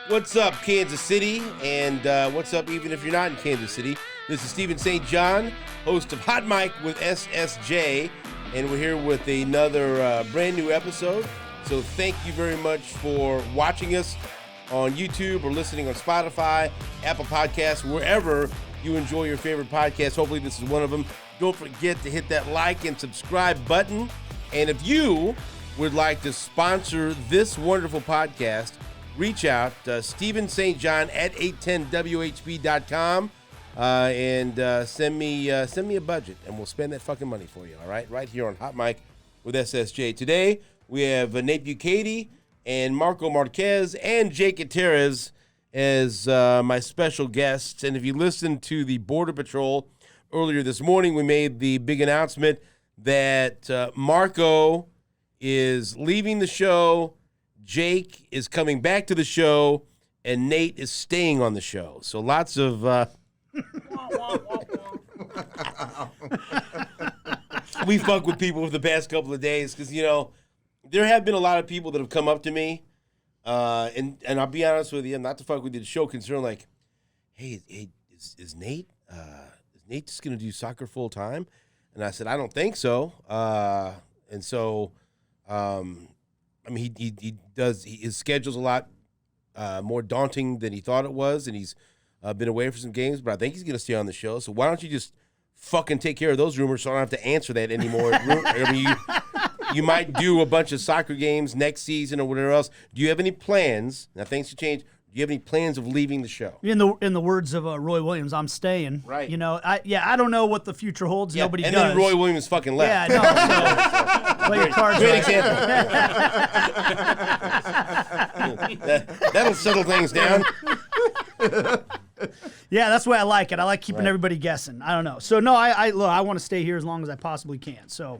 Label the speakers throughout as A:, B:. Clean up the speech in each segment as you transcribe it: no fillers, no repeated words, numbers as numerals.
A: What's up, Kansas City? And what's up even if you're not in Kansas City? This is Stephen St. John, host of Hot Mic with SSJ, and we're here with another brand new episode. So thank you very much for watching us on YouTube or listening on Spotify, Apple Podcasts, wherever you enjoy your favorite podcast. Hopefully this is one of them. Don't forget to hit that like and subscribe button. And if you would like to sponsor this wonderful podcast, reach out, Stephen St. John at 810WHB.com, and send me a budget, and we'll spend that fucking money for you, all right? Right here on Hot Mic with SSJ. Today, we have Nate Bukaty and Marco Marquez and Jake Gutierrez as my special guests. And if you listened to the Border Patrol earlier this morning, we made the big announcement that Marco is leaving the show, Jake is coming back to the show, and Nate is staying on the show. So lots of we fuck with people for the past couple of days because, you know, there have been a lot of people that have come up to me, and I'll be honest with you, not to fuck with you, the show concern, like, hey, is Nate just going to do soccer full time? And I said, I don't think so. And so, I mean, he does. His schedule's a lot more daunting than he thought it was, and he's been away for some games. But I think he's going to stay on the show. So why don't you just fucking take care of those rumors, so I don't have to answer that anymore? I mean, you might do a bunch of soccer games next season or whatever else. Do you have any plans? Now things have changed. Do you have any plans of leaving the show?
B: In the words of Roy Williams, I'm staying.
A: Right.
B: You know, I don't know what the future holds.
A: Yeah,
B: Nobody
A: and
B: does.
A: And then Roy Williams fucking left.
B: Yeah, no. So play your cards
A: Great
B: right.
A: example. That'll settle things down.
B: Yeah, that's the way I like it. I like keeping everybody guessing. I don't know. So no, I want to stay here as long as I possibly can. So,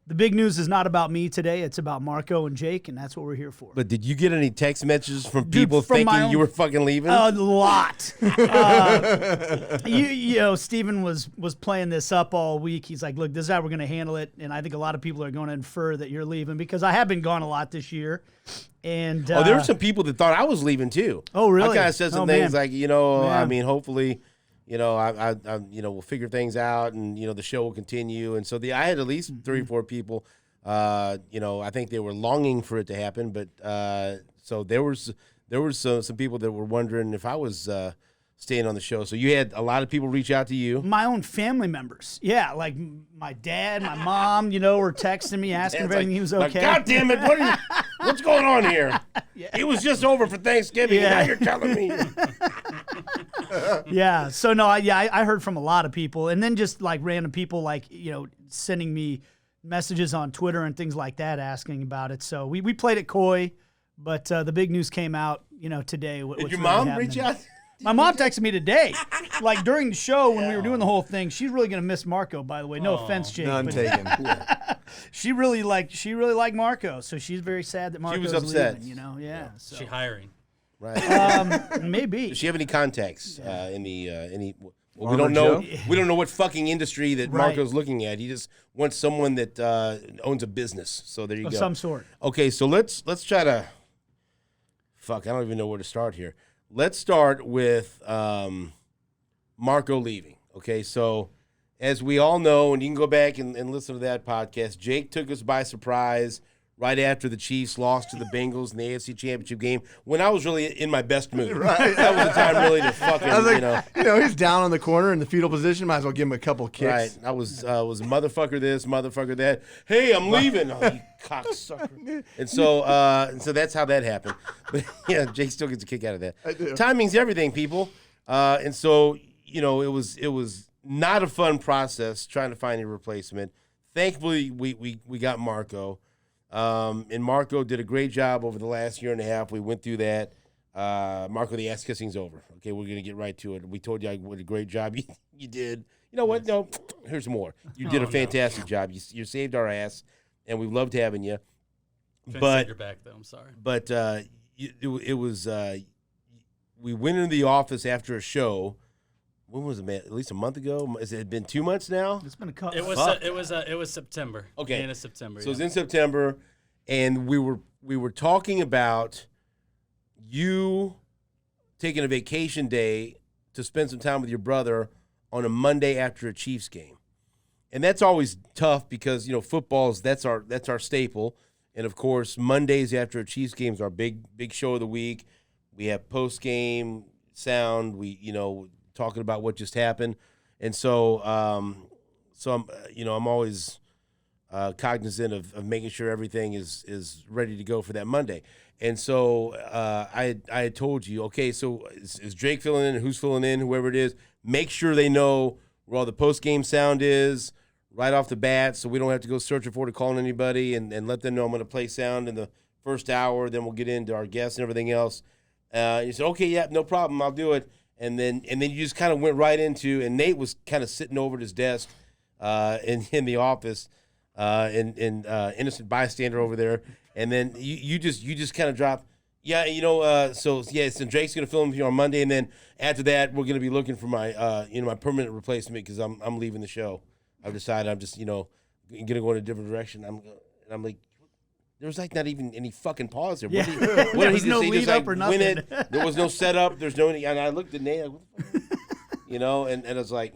B: the big news is not about me today. It's about Marco and Jake, and that's what we're here for.
A: But did you get any text messages from people thinking you were fucking leaving?
B: A lot. You know, Steven was playing this up all week. He's like, look, this is how we're going to handle it. And I think a lot of people are going to infer that you're leaving because I have been gone a lot this year. And
A: there were some people that thought I was leaving too.
B: Oh, really?
A: I kind of said some things like, you know,
B: Yeah.
A: I mean, hopefully, you know, I you know, we'll figure things out, and you know, the show will continue. And so I had at least 3 or 4 people. You know, I think they were longing for it to happen, but so there was some people that were wondering if I was staying on the show. So you had a lot of people reach out to you.
B: My own family members. Yeah, like my dad, my mom, you know, were texting me asking if everything was okay.
A: Like, God damn it, what's going on here?
B: Yeah.
A: It was just over for Thanksgiving, and now you're telling me.
B: Yeah, so no, I heard from a lot of people, and then just like random people, like, you know, sending me messages on Twitter and things like that asking about it. So we played it coy, but the big news came out, you know, today.
A: Did your mom reach out?
B: My mom texted me today, like during the show when we were doing the whole thing. She's really gonna miss Marco, by the way. No offense, Jake.
C: None taken.
B: She really liked Marco, so she's very sad that Marco's
A: upset.
B: leaving. You know, yeah. So.
D: She hiring.
A: Right.
B: Maybe.
A: Does she have any contacts in the any? Well, we
C: Farmer
A: don't know.
C: Joe?
A: We don't know what fucking industry that
B: Right.
A: Marco's looking at. He just wants someone that owns a business. So there you
B: Of
A: go.
B: some sort.
A: Okay, so let's try to. Fuck, I don't even know where to start here. Let's start with Marco leaving. Okay, so as we all know, and you can go back and listen to that podcast, Jake took us by surprise right after the Chiefs lost to the Bengals in the AFC Championship game when I was really in my best mood.
C: Right.
A: That was the time really to fucking,
C: I was like, you know, he's down on the corner in the fetal position. Might as well give him a couple kicks.
A: Right. I was motherfucker this, motherfucker that. Hey, I'm leaving. Oh, you cocksucker. And so that's how that happened. But yeah, Jake still gets a kick out of that.
C: I do.
A: Timing's everything, people. And so, you know, it was not a fun process trying to find a replacement. Thankfully, we got Marco. And Marco did a great job over the last year and a half. We went through that. Marco, the ass kissing's over. Okay, we're going to get right to it. We told you what a great job you did. You know what? No, here's more. You did a fantastic job. You saved our ass, and we loved having you.
D: But your back, though. I'm sorry.
A: But it was we went into the office after a show. When was it, man? At least a month ago? Has it been 2 months now?
B: It's been a couple.
D: It was September.
A: Okay.
D: End of September.
A: So it was in September, and we were talking about you taking a vacation day to spend some time with your brother on a Monday after a Chiefs game. And that's always tough because, football's that's our staple. And of course, Mondays after a Chiefs game is our big show of the week. We have post-game sound, we talking about what just happened. And so I'm always cognizant of making sure everything is ready to go for that Monday. And so I had told you, okay, so is Jake filling in? Who's filling in? Whoever it is, make sure they know where all the post-game sound is right off the bat, so we don't have to go searching for it or calling anybody, and let them know I'm going to play sound in the first hour. Then we'll get into our guests and everything else. You said, okay, yeah, no problem, I'll do it. And then you just kind of went right into, and Nate was kind of sitting over at his desk in the office, innocent bystander over there. And then you just kind of dropped, so Drake's going to film here on Monday, and then after that we're going to be looking for my my permanent replacement because I'm leaving the show. I've decided I'm just going to go in a different direction. I'm like, there was like not even any fucking pause there.
B: Yeah.
A: What did he
B: no
A: just say?
B: lead
A: Just
B: up
A: like
B: or nothing.
A: win it. There was no setup. There's no, and I looked at Nate, like, what the fuck? And I was like,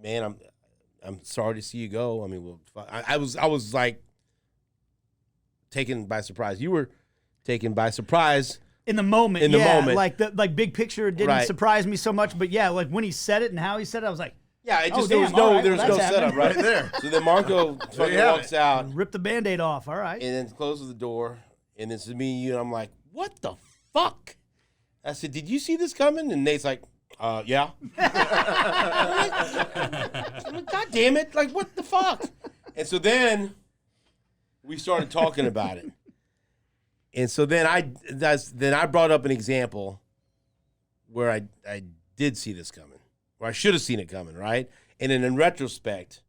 A: man, I'm sorry to see you go. I mean, I was like taken by surprise. You were taken by surprise.
B: In the moment,
A: moment.
B: Like big picture didn't surprise me so much, but yeah, like when he said it and how he said it, I was like,
A: yeah, it just
B: there was no
A: setup right there. So then Marco fucking walks out,
B: rip the Band-Aid off. All right,
A: and then closes the door, and it's me and you, and I'm like, what the fuck? I said, did you see this coming? And Nate's like, yeah. I'm like, God damn it! Like, what the fuck? And so then we started talking about it. And so then I brought up an example where I did see this coming, or I should have seen it coming, right? And then in retrospect,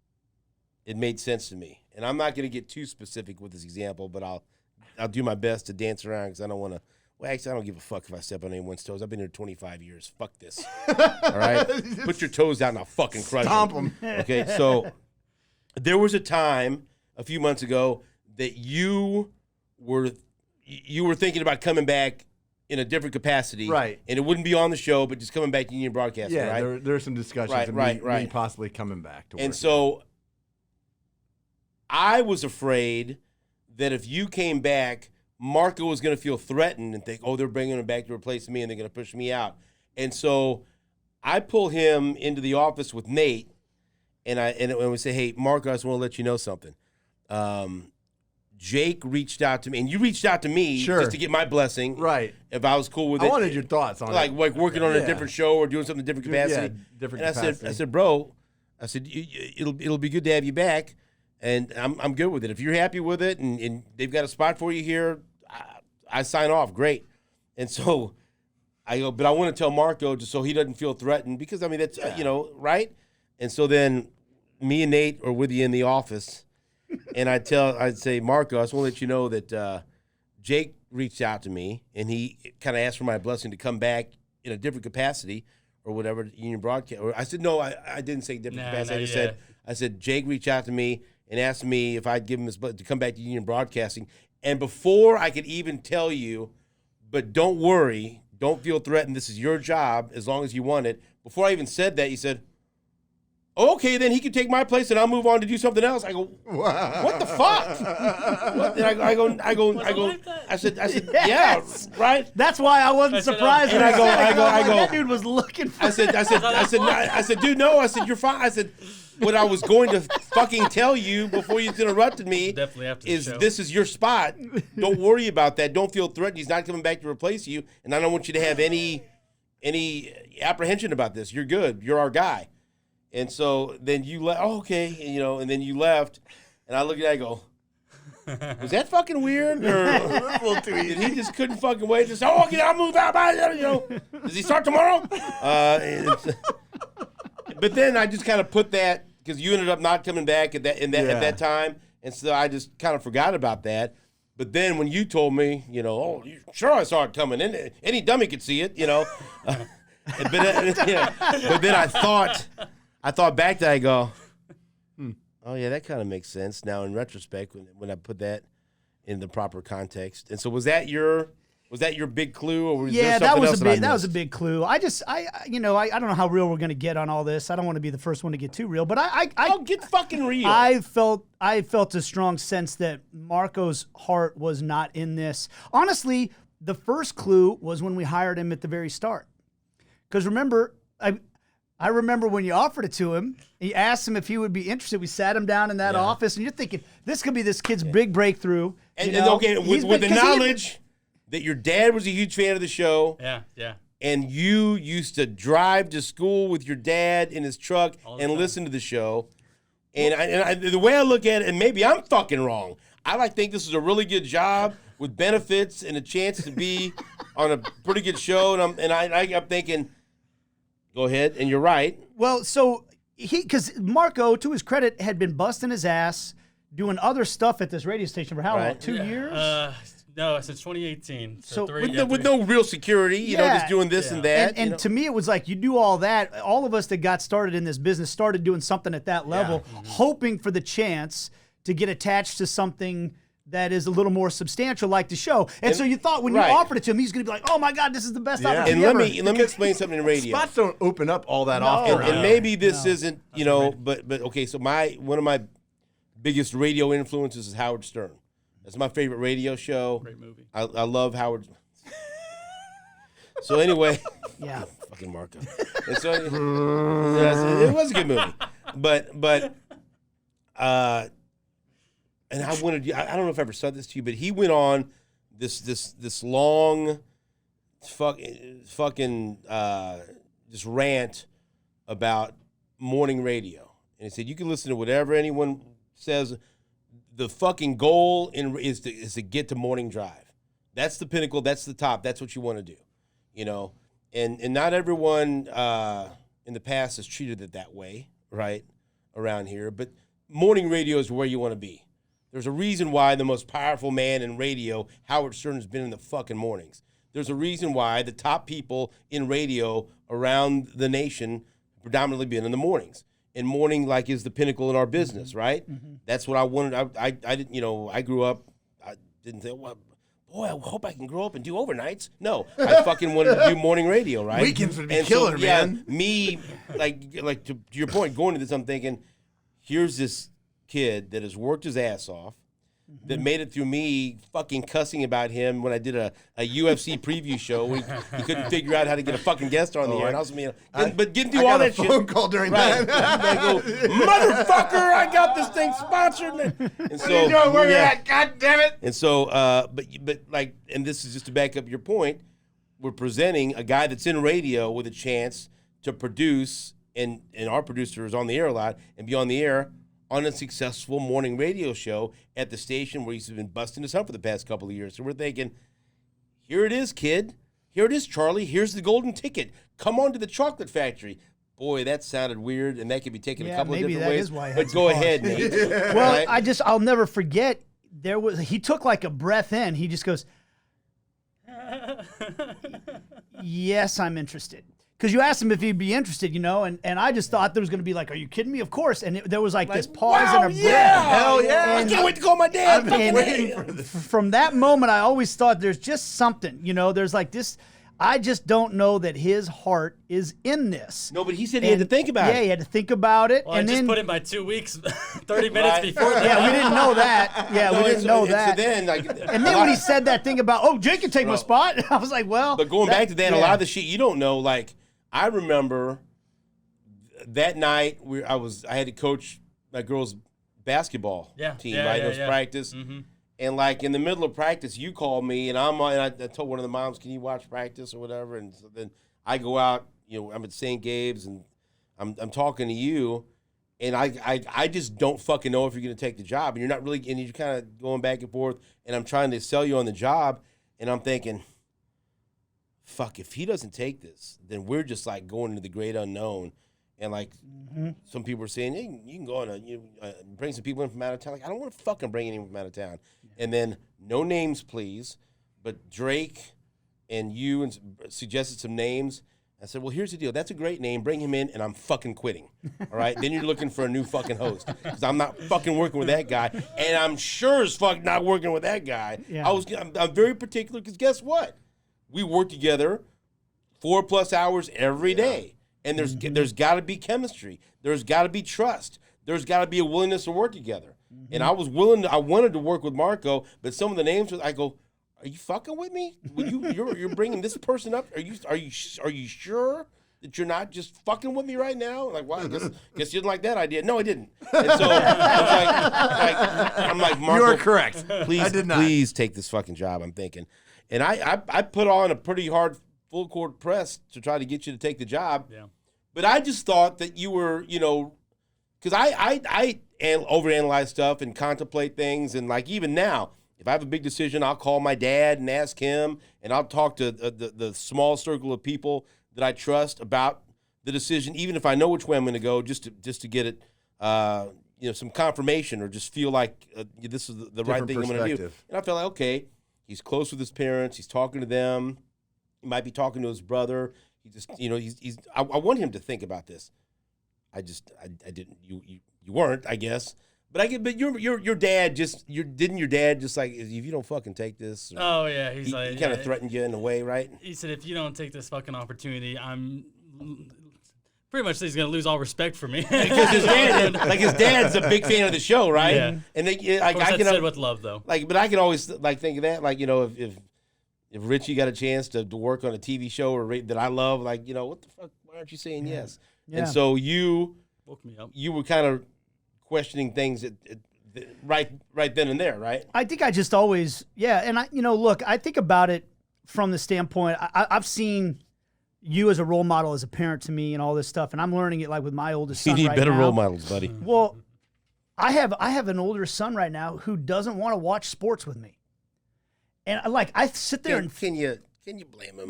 A: it made sense to me. And I'm not going to get too specific with this example, but I'll do my best to dance around because I don't want to. Well, actually, I don't give a fuck if I step on anyone's toes. I've been here 25 years. Fuck this. All right? Put your toes out and I'll fucking crush them. Okay, so there was a time a few months ago that you were thinking about coming back in a different capacity.
C: Right.
A: And it wouldn't be on the show, but just coming back to Union Broadcasting, right?
C: Yeah, there are some discussions of me possibly coming back to work.
A: And so I was afraid that if you came back, Marco was going to feel threatened and think, oh, they're bringing him back to replace me and they're going to push me out. And so I pull him into the office with Nate, and we say, hey, Marco, I just want to let you know something. Jake reached out to me, and you reached out to me just to get my blessing.
C: Right.
A: If I was cool with it.
C: I wanted your thoughts on it.
A: Like working on a different show or doing something in different capacity.
C: Yeah, different
A: and
C: capacity.
A: I said, bro, it'll be good to have you back, and I'm good with it. If you're happy with it and they've got a spot for you here, I sign off. Great. And so I go, but I want to tell Marco just so he doesn't feel threatened because, I mean, that's, right? And so then me and Nate are with you in the office, and I'd say, Marco, I just want to let you know that Jake reached out to me, and he kind of asked for my blessing to come back in a different capacity or whatever, Union Broadcast. Or I said, no, I didn't say different capacity. I said, Jake reached out to me and asked me if I'd give him his blessing to come back to Union Broadcasting. And before I could even tell you, but don't worry, don't feel threatened, this is your job as long as you want it. Before I even said that, he said, okay, then he can take my place and I'll move on to do something else. I go, what the fuck? And I go. I said,
B: Yes.
A: Yeah, right.
B: That's why I wasn't surprised.
A: And
B: when
A: I go.
B: That dude was looking for.
A: I said, dude, no. I said, you're fine. I said, what I was going to fucking tell you before you interrupted me is this is your spot. Don't worry about that. Don't feel threatened. He's not coming back to replace you, and I don't want you to have any apprehension about this. You're good. You're our guy. And so then you left. Oh, okay, and then you left, and I look at it, I go, was that fucking weird? Or did he just couldn't fucking wait? Just okay, I'll move out. Does he start tomorrow? But then I just kind of put that because you ended up not coming back at that time, and so I just kind of forgot about that. But then when you told me, sure I saw it coming. Any dummy could see it, But then I thought back to it, I go, oh yeah, that kind of makes sense now in retrospect when I put that. in the proper context. And so was that your big clue, or was there
B: Yeah,
A: something
B: that was
A: else
B: a
A: that I
B: big that was a
A: missed?
B: big clue. I don't know how real we're gonna get on all this. I don't want to be the first one to get too real, but
A: Oh, get fucking real.
B: I felt a strong sense that Marco's heart was not in this. Honestly, the first clue was when we hired him at the very start. Because remember, I remember when you offered it to him, he asked him if he would be interested. We sat him down in that office, and you're thinking, this could be this kid's big breakthrough.
A: and
B: okay,
A: with the knowledge that your dad was a huge fan of the show.
D: Yeah.
A: And you used to drive to school with your dad in his truck
D: All the
A: and
D: time.
A: listen to the show. And the way I look at it, and maybe I'm fucking wrong, I think this is a really good job with benefits and a chance to be on a pretty good show. And I'm thinking, go ahead, and you're right.
B: Well, so because Marco, to his credit, had been busting his ass doing other stuff at this radio station for how long?
A: Right.
B: 2 years?
D: No, since 2018.
B: So
A: With no real security, you know, just doing this and that.
B: And to me, it was like you do all that. All of us that got started in this business started doing something at that level, hoping for the chance to get attached to something that is a little more substantial, like the show. And so you thought when you offered it to him, he's going to be like, "Oh my God, this is the best opportunity
A: And
B: ever."
A: let me explain something in radio.
C: Spots don't open up all that often.
A: And maybe this isn't, you know, but okay. So one of my biggest radio influences is Howard Stern. That's my favorite radio show.
D: Great movie.
A: I love Howard. So anyway,
B: Yeah.
A: fucking Marco. And so it was a good movie, but and I don't know if I ever said this to you, but he went on this long fucking just rant about morning radio, and he said you can listen to whatever anyone says. The fucking goal is to get to morning drive. That's the pinnacle. That's the top. That's what you want to do, you know. And not everyone in the past has treated it that way, right, around here. But morning radio is where you want to be. There's a reason why the most powerful man in radio, Howard Stern, has been in the fucking mornings. There's a reason why the top people in radio around the nation predominantly been in the mornings. And morning, like, is the pinnacle in our business, right? Mm-hmm. That's what I wanted. I didn't, you know, I grew up, I didn't think, well, boy, I hope I can grow up and do overnights. No, I fucking wanted to do morning radio, right?
C: Weekends would be
A: and
C: killer,
A: so,
C: man.
A: Me, like to your point, going to this, I'm thinking, here's this kid that has worked his ass off, that made it through me fucking cussing about him when I did a UFC preview show. He couldn't figure out how to get a fucking guest on the air. And I was, but getting through all that shit.
C: I got a phone call during
A: Right.
C: that.
A: I go, motherfucker, I got this thing sponsored. And so,
C: What are you doing? Where you at? God damn it.
A: And so, but like, and this is just to back up your point, we're presenting a guy that's in radio with a chance to produce, and our producer is on the air a lot, and be on the air on a successful morning radio show at the station where he's been busting his hump for the past couple of years. So we're thinking, here it is, kid. Here it is, Charlie. Here's the golden ticket. Come on to the chocolate factory. Boy, that sounded weird, and that could be taken a couple of different ways.
B: Is why I
A: but
B: had
A: go
B: to pause.
A: ahead, Nate.
B: Well,
A: Right?
B: I'll never forget. He took like a breath in. He just goes, "Yes, I'm interested." Because you asked him if he'd be interested, you know, and I just thought there was going to be like, "Are you kidding me?" Of course. And there was like this pause
A: wow,
B: and a breath.
A: yeah.
C: Hell yeah.
A: I can't wait to call my dad.
B: And
C: waiting for this.
B: from that moment, I always thought there's just something, you know, there's like this. I just don't know that his heart is in this.
A: No, but he said he had to think about
B: Yeah,
A: it.
B: he had to think about it.
D: Well,
B: and
D: I just
B: then,
D: put in my 2 weeks, 30 minutes
A: Right.
D: before that.
B: yeah, we didn't know that. Yeah, we didn't know that.
A: So then, like,
B: And then when he said that thing about, "Oh, Jake can take my spot," I was like, well.
A: But going back to that, a lot of the
B: yeah.
A: shit you don't know, like, I remember that night I had to coach my girls' basketball team, right? It was practice.
D: Mm-hmm.
A: And like in the middle of practice, you called me, and I told one of the moms, "Can you watch practice or whatever?" And so then I go out, you know, I'm at St. Gabe's, and I'm talking to you, and I just don't fucking know if you're gonna take the job, and you're not really, and you're kind of going back and forth, and I'm trying to sell you on the job, and I'm thinking, fuck, if he doesn't take this, then we're just like going into the great unknown. And like some people were saying, hey, you can go on bring some people in from out of town. Like, I don't want to fucking bring anyone from out of town. And then no names, please. But Drake and you suggested some names. I said, well, here's the deal. That's a great name. Bring him in, and I'm fucking quitting. All right? Then you're looking for a new fucking host because I'm not fucking working with that guy, and I'm sure as fuck not working with that guy.
B: Yeah.
A: I'm very particular because guess what? We work together 4+ hours every day, and there's got to be chemistry. There's got to be trust. There's got to be a willingness to work together. And I wanted to work with Marco, but some of the names, I go, are you fucking with me? You're bringing this person up? Are you sure that you're not just fucking with me right now? Like, well, I guess you didn't like that idea. No, I didn't. And so I'm like, Marco,
C: You are correct.
A: Please,
C: I did not.
A: please take this fucking job. I'm thinking, and I put on a pretty hard full court press to try to get you to take the job.
D: Yeah.
A: But I just thought that you were, because I overanalyze stuff and contemplate things, and like even now. If I have a big decision, I'll call my dad and ask him, and I'll talk to the small circle of people that I trust about the decision, even if I know which way I'm going to go, just to get it, some confirmation or just feel like this is the right thing I'm going to do. And I felt like, okay, he's close with his parents, he's talking to them, he might be talking to his brother. He just, I want him to think about this. I didn't. You weren't, I guess. But your dad didn't your dad just like, if you don't fucking take this?
D: Oh yeah,
A: he kind of threatened you in a way, right?
D: He said, if you don't take this fucking opportunity, I'm pretty much he's gonna lose all respect for me.
A: Because his dad's a big fan of the show, right?
D: Yeah.
A: And
D: I can said with love though.
A: But I can always think of that, if Richie got a chance to work on a TV show that I love, what the fuck? Why aren't you saying yes? Yeah. And so you
D: woke me up.
A: You were kind of questioning things right then and there, right?
B: I think I just always, and look, I think about it from the standpoint, I've seen you as a role model, as a parent to me and all this stuff, and I'm learning it like with my oldest son right now.
A: You need better role models, buddy.
B: Well, I have an older son right now who doesn't want to watch sports with me. And I sit there
A: Can you blame him?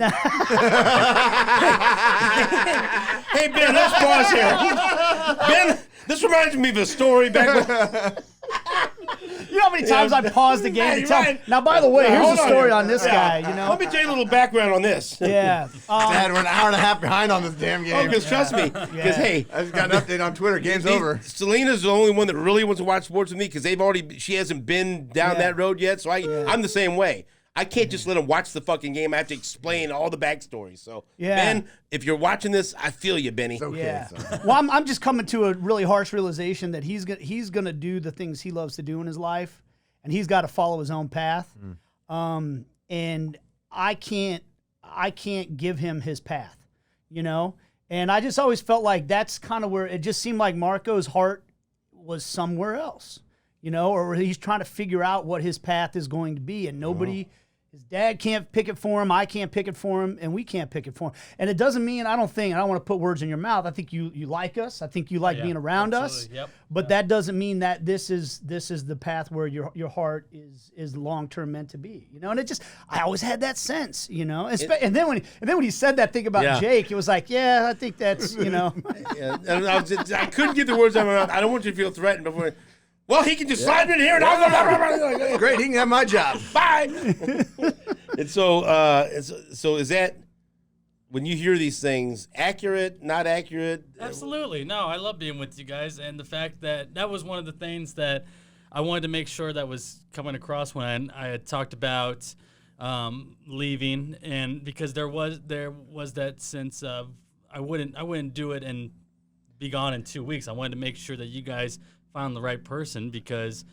A: Hey, Ben, let's pause here. Ben, this reminds me of a story back when...
B: You know how many times I paused the game to tell him. Now, by the way, here's the story on this guy,
A: Let me tell you a little background on this.
B: Yeah.
C: Dad, we're an hour and a half behind on this damn game.
A: Because trust me, because hey,
C: I just got an update on Twitter. Game's over.
A: Selena's the only one that really wants to watch sports with me because she hasn't been down that road yet. So I'm the same way. I can't just let him watch the fucking game. I have to explain all the backstory. So, Ben, if you're watching this, I feel you, Benny.
C: It's okay, son.
B: Well, I'm just coming to a really harsh realization that he's gonna do the things he loves to do in his life, and he's got to follow his own path. And I can't give him his path, And I just always felt like that's kind of where it just seemed like Marco's heart was somewhere else, or he's trying to figure out what his path is going to be, and nobody. His dad can't pick it for him, I can't pick it for him, and we can't pick it for him. And it doesn't mean, I don't want to put words in your mouth. I think you like us. I think you like being around us.
D: Yep.
B: But that doesn't mean that this is the path where your heart is long-term meant to be. And it just, I always had that sense, And then when he said that thing about Jake, it was like, yeah, I think that's,
A: And I couldn't get the words out of my mouth. I don't want you to feel threatened before. Well, he can just slide in here and I'll go.
C: Great, he can have my job.
A: Bye. And so is that, when you hear these things, accurate, not accurate?
D: Absolutely. No, I love being with you guys, and the fact that was one of the things that I wanted to make sure that was coming across when I had talked about leaving, and because there was that sense of I wouldn't do it and be gone in 2 weeks. I wanted to make sure that you guys found the right person because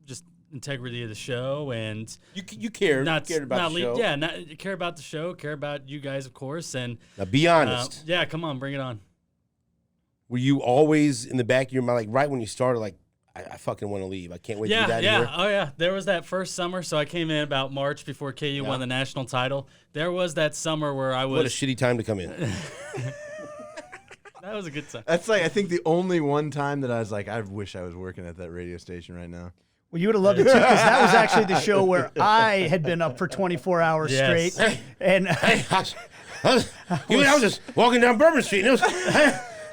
D: just integrity of the show, and
A: you cared about the show.
D: Care about the show, care about you guys, of course. And
A: now be honest.
D: Come on, bring it on.
A: Were you always in the back of your mind, like right when you started, like I fucking want to leave. I can't wait to get out of here.
D: Oh yeah. There was that first summer, so I came in about March before KU won the national title. There was that summer where I was.
A: What a shitty time to come in.
D: That was a good time.
C: That's I think the only one time that I was like, I wish I was working at that radio station right now.
B: Well, you would have loved it too, because that was actually the show where I had been up for 24 hours straight.
A: I was just walking down Bourbon Street, and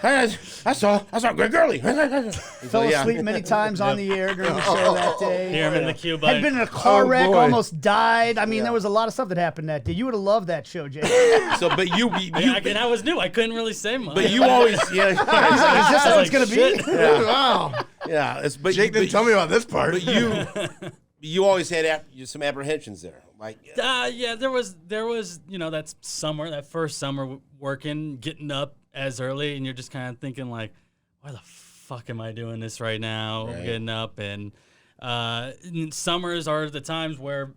A: I saw Greg Gurley.
B: Fell asleep many times on the air during the show that day.
D: Hear him in the queue,
B: Had been in a car wreck, almost died. I mean, there was a lot of stuff that happened that day. You would have loved that show, Jake.
A: But
D: and I was new. I couldn't really say much.
A: But you always,
B: Is this how it's going to be?
C: Wow.
A: yeah. But
C: Jake didn't tell me about this part.
A: But you always had some apprehensions there. Like,
D: yeah, there was that first summer working, getting up as early, and you're just kind of thinking like, why the fuck am I doing this right now?
A: Right.
D: Getting up, and summers are the times where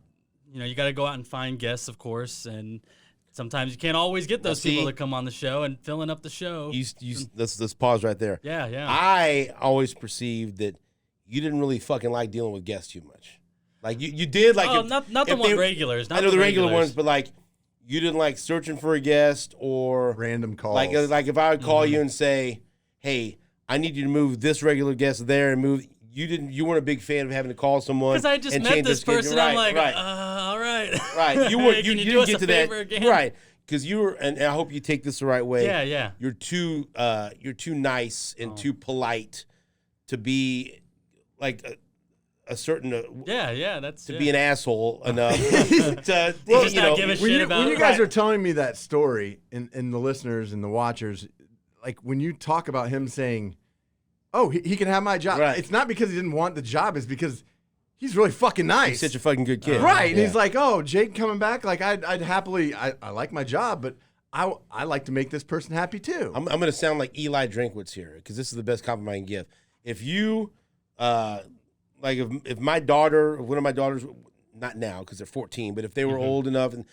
D: you got to go out and find guests, of course, and sometimes you can't always get those people to come on the show and filling up the show.
A: Let's pause right there.
D: Yeah.
A: I always perceived that you didn't really fucking like dealing with guests too much. Like you did like
D: not the regulars.
A: I know the regular ones, but like you didn't like searching for a guest or
C: random calls.
A: Like if I would call you and say, "Hey, I need you to move this regular guest there and move." You weren't a big fan of having to call someone
D: because I just met this person. I'm like, all right,
A: right. You didn't get to that
D: again?
A: Right. Because you were, and I hope you take this the right way.
D: Yeah.
A: You're too nice and too polite to be like a certain be an asshole enough to
D: give a shit about.
C: When you guys are telling me that story, and the listeners and the watchers, like when you talk about him saying, "Oh, he can have my job," it's not because he didn't want the job; it's because he's really fucking nice.
A: He's such a fucking good kid,
C: right? And he's like, "Oh, Jake coming back, like I'd happily, I like my job, but I like to make this person happy too."
A: I'm going to sound like Eli Drinkwitz here because this is the best compliment I can give. If you like if my daughter, one of my daughters, not now because they're 14, but if they were old enough, and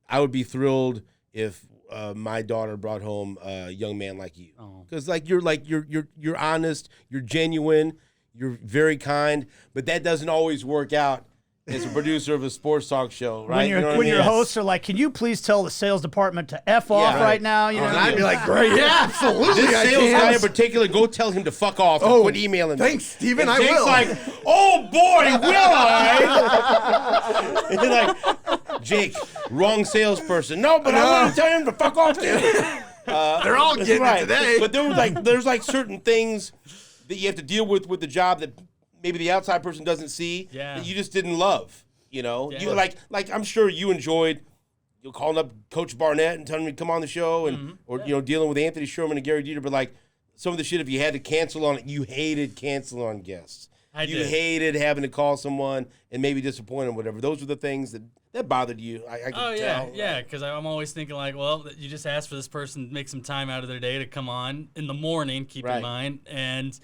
A: I would be thrilled if my daughter brought home a young man like you, because you're honest, you're genuine, you're very kind, but that doesn't always work out as a producer of a sports talk show, right?
B: When your hosts are like, "Can you please tell the sales department to F off right now?"
C: And I'd be like, "Great, yeah, absolutely."
A: This sales guy in particular, go tell him to fuck off. And quit emailing.
C: Thanks, Steven.
A: And
C: I
A: Jake's
C: will.
A: like, "Oh boy, will I?" And you're like, "Jake, wrong salesperson." No, but I want to tell him to fuck off too.
C: They're all getting it today.
A: But there's certain things that you have to deal with the job that maybe the outside person doesn't see that you just didn't love, you you like I'm sure you enjoyed calling up Coach Barnett and telling him to come on the show and dealing with Anthony Sherman and Gary Dieter, but like some of the shit, if you had to cancel on it, you hated canceling on guests. You hated having to call someone and maybe disappoint them, whatever. Those were the things that bothered you. I can tell.
D: Yeah, because I'm always thinking like, well, you just asked for this person to make some time out of their day to come on in the morning, keep in mind, and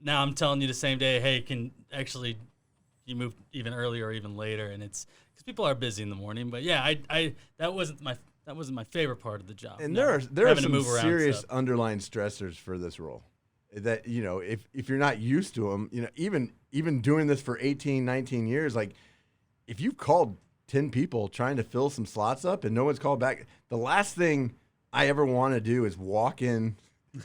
D: now I'm telling you the same day, hey, can actually you move even earlier or even later, and it's because people are busy in the morning. But yeah, I that wasn't my favorite part of the job.
C: And there are some serious underlying stressors for this role. That if you're not used to them, even doing this for 18, 19 years, like if you've called 10 people trying to fill some slots up and no one's called back, the last thing I ever want to do is walk in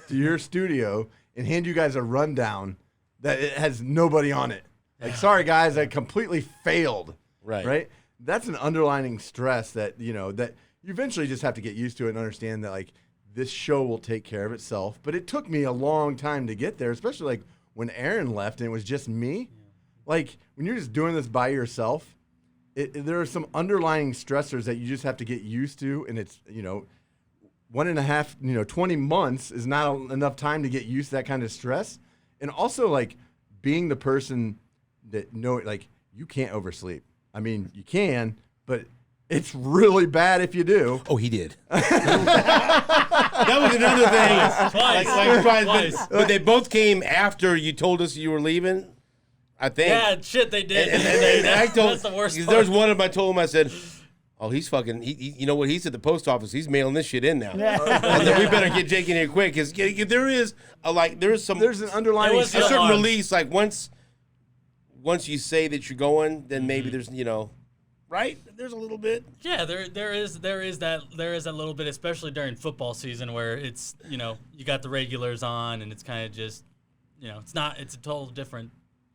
C: to your studio and hand you guys a rundown that it has nobody on it. Like, sorry guys, I completely failed. Right. That's an underlining stress that that you eventually just have to get used to it and understand that like this show will take care of itself. But it took me a long time to get there, especially like when Aaron left and it was just me. Like when you're just doing this by yourself, there are some underlying stressors that you just have to get used to, and it's 1.5, 20 months is not enough time to get used to that kind of stress. And also, like, being the person that you can't oversleep. I mean, you can, but it's really bad if you do.
A: Oh, he did. That was another thing.
D: Twice.
A: But they both came after you told us you were leaving, I think.
D: Yeah, shit, they did.
A: And I told,
D: that's the worst part.
A: There's one of them I told him, I said, "Oh, he's fucking, you know what, he's at the post office. He's mailing this shit in now." And then we better get Jake in here quick, because there's an
C: underlying
A: a certain release. Like once you say that you're going, then maybe there's, right? There's a little bit.
D: Yeah, there is that little bit, especially during football season, where it's you got the regulars on, and it's kind of just it's a total different.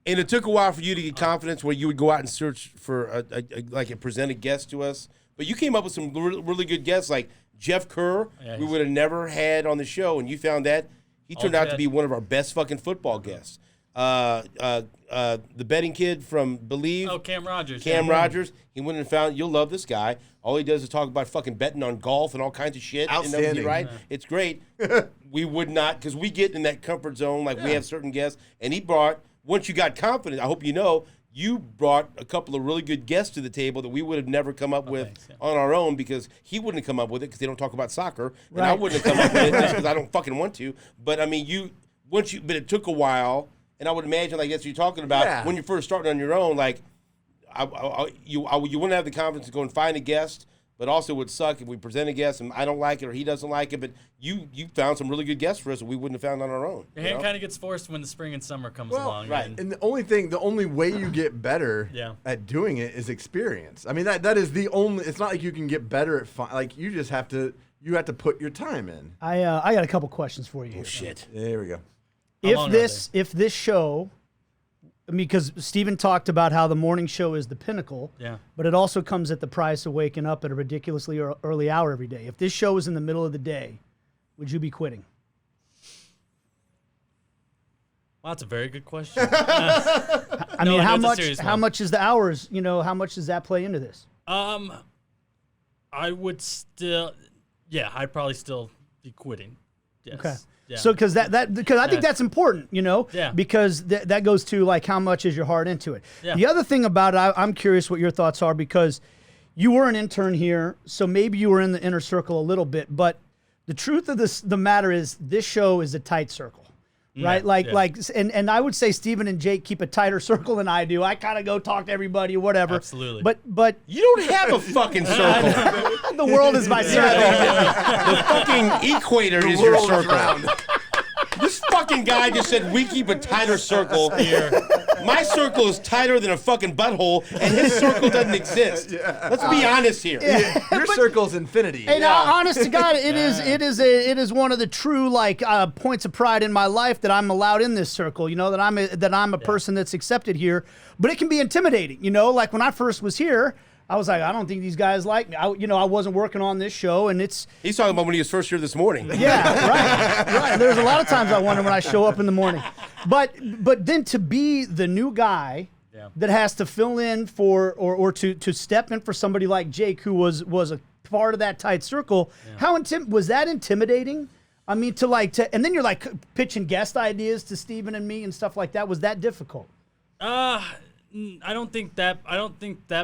A: And it took a while for you to get confidence where you would go out and search for a presented guest to us. But you came up with some really good guests, like Jeff Kerr.
D: Yeah,
A: we would have never had on the show, and you found that He turned out to be one of our best fucking football guests. The betting kid from Believe.
D: Oh, Cam Rogers.
A: Cam Rogers. He went and found, you'll love this guy. All he does is talk about fucking betting on golf and all kinds of shit.
C: Outstanding.
A: Right? Yeah. It's great. We would not, because we get in that comfort zone, like we have certain guests. And he brought, once you got confident, I hope you know, you brought a couple of really good guests to the table that we would have never come up with on our own, because he wouldn't have come up with it because they don't talk about soccer. And I wouldn't have come up with it just because I don't fucking want to. But I mean, but it took a while. And I would imagine, like, that's what you're talking about, when you're first starting on your own, like, you wouldn't have the confidence to go and find a guest, but also it would suck if we present a guest and I don't like it or he doesn't like it, but you found some really good guests for us that we wouldn't have found on our own.
D: Your hand kind of gets forced when the spring and summer comes along.
A: Right.
C: And the only way you get better at doing it is experience. I mean, that is the only, it's not like you can get better at, like, you just have to put your time in.
B: I got a couple questions for you here.
A: Oh, shit.
C: There we go.
B: If this show, I mean, because Steven talked about how the morning show is the pinnacle, but it also comes at the price of waking up at a ridiculously early hour every day. If this show was in the middle of the day, would you be quitting?
D: Well, that's a very good question.
B: I mean, how much is the hours? You know, how much does that play into this?
D: I would still, I'd probably still be quitting. Yes.
B: Okay.
D: Yeah.
B: So because I think that's important, you know, because that goes to like how much is your heart into it. Yeah. The other thing about it, I'm curious what your thoughts are, because you were an intern here, so maybe you were in the inner circle a little bit, but the truth of the matter is this show is a tight circle. Right, and I would say Steven and Jake keep a tighter circle than I do. I kind of go talk to everybody or whatever.
D: Absolutely.
B: But
A: you don't have a fucking circle.
B: The world is my circle.
A: The fucking equator is your circle. This fucking guy just said we keep a tighter circle here. My circle is tighter than a fucking butthole, and his circle doesn't exist. Let's be honest here.
C: Your circle's infinity.
B: Hey, now, honest to God, it is one of the true points of pride in my life that I'm allowed in this circle. You know, that I'm a person that's accepted here. But it can be intimidating. You know, like when I first was here, I was like, I don't think these guys like me. I wasn't working on this show, and it's...
A: He's talking about when he was first here this morning.
B: Yeah, right. There's a lot of times I wonder when I show up in the morning. But then to be the new guy that has to fill in for, or to step in for somebody like Jake, who was a part of that tight circle, how was that intimidating? I mean, and then you're like pitching guest ideas to Steven and me and stuff like that. Was that difficult?
D: I don't think that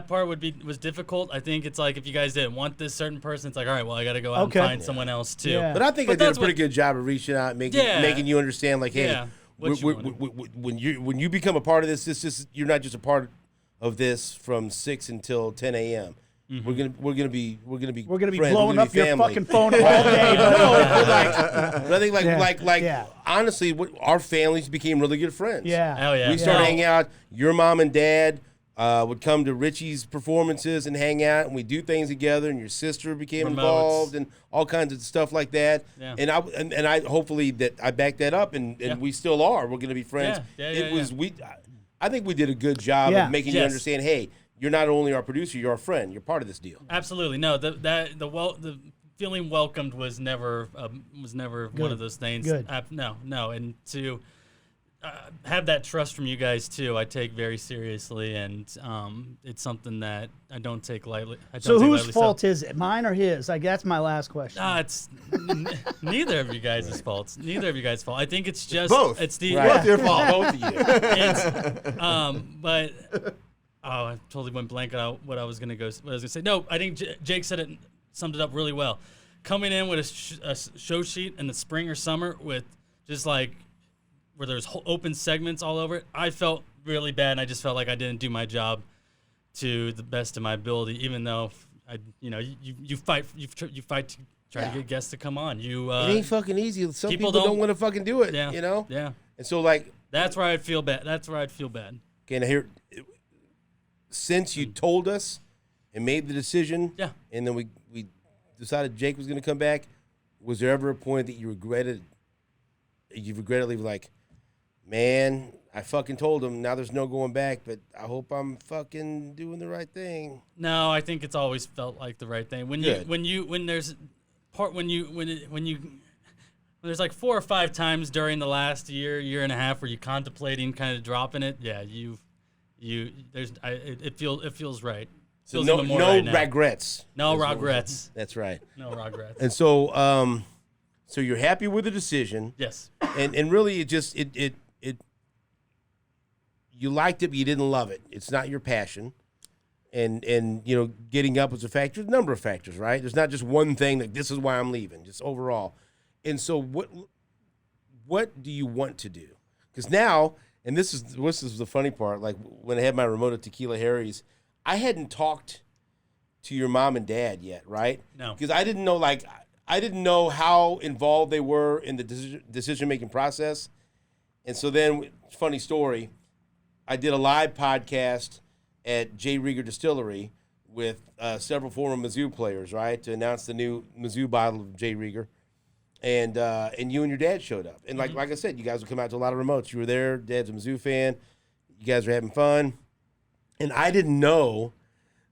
D: part was difficult. I think it's like if you guys didn't want this certain person, it's like, all right, well, I got to go out and find someone else too.
B: Yeah.
A: But I think I did a pretty good job of reaching out, making you understand, like, hey, when you become a part of this, you're not just a part of this from 6 until 10 a.m. Mm-hmm. We're gonna be
B: blowing up your fucking phone all day.
A: But I think honestly, our families became really good friends.
B: Yeah,
D: hell yeah.
A: We started hanging out. Your mom and dad would come to Richie's performances and hang out, and we do things together. And your sister became involved and all kinds of stuff like that. Yeah. And I hopefully that I backed that up, and we still are. We're gonna be friends. I think we did a good job of making you understand. Hey, you're not only our producer, you're our friend. You're part of this deal.
D: Absolutely. No, the feeling welcomed was never one of those things.
B: Good.
D: No, and to have that trust from you guys too, I take very seriously, and it's something that I don't take lightly.
B: So whose fault is it? Mine or his? That's my last question.
D: It's neither of you guys' fault. Neither of you guys' fault. I think it's just
C: both.
D: It's the
C: both your fault.
A: Both of you.
D: But. Oh, I totally went blank on what I was going to say. No, I think Jake summed it up really well. Coming in with a show sheet in the spring or summer with just like where there's open segments all over it, I felt really bad, and I just felt like I didn't do my job to the best of my ability, even though you fight to try to get guests to come on. It
A: ain't fucking easy. Some people don't want to fucking do it.
D: Yeah,
A: you know.
D: Yeah.
A: And so
D: that's where I'd feel bad.
A: Okay, now here. Since you told us and made the decision, and then we decided Jake was going to come back, was there ever a point that you regretted leaving, like, man, I fucking told him, now there's no going back, but I hope I'm fucking doing the right thing?
D: No, I think it's always felt like the right thing. There's like 4 or 5 times during the last year and a half where you're contemplating kind of dropping it. Yeah, it feels right.
A: So
D: feels
A: no
D: right now.
A: regrets.
D: No regrets.
A: That's right.
D: No regrets.
A: And so, so you're happy with the decision.
D: Yes.
A: And really, you liked it, but you didn't love it. It's not your passion. And getting up was a factor. There's a number of factors, right? There's not just one thing like this is why I'm leaving. Just overall. And so what do you want to do? Because now, and this is the funny part, like when I had my remote at Tequila Harry's, I hadn't talked to your mom and dad yet, right?
D: No.
A: Because I didn't know how involved they were in the decision-making process. And so then, funny story, I did a live podcast at J. Rieger Distillery with several former Mizzou players, right, to announce the new Mizzou bottle of J. Rieger. And you and your dad showed up. And like I said, you guys would come out to a lot of remotes. You were there. Dad's a Mizzou fan. You guys were having fun. And I didn't know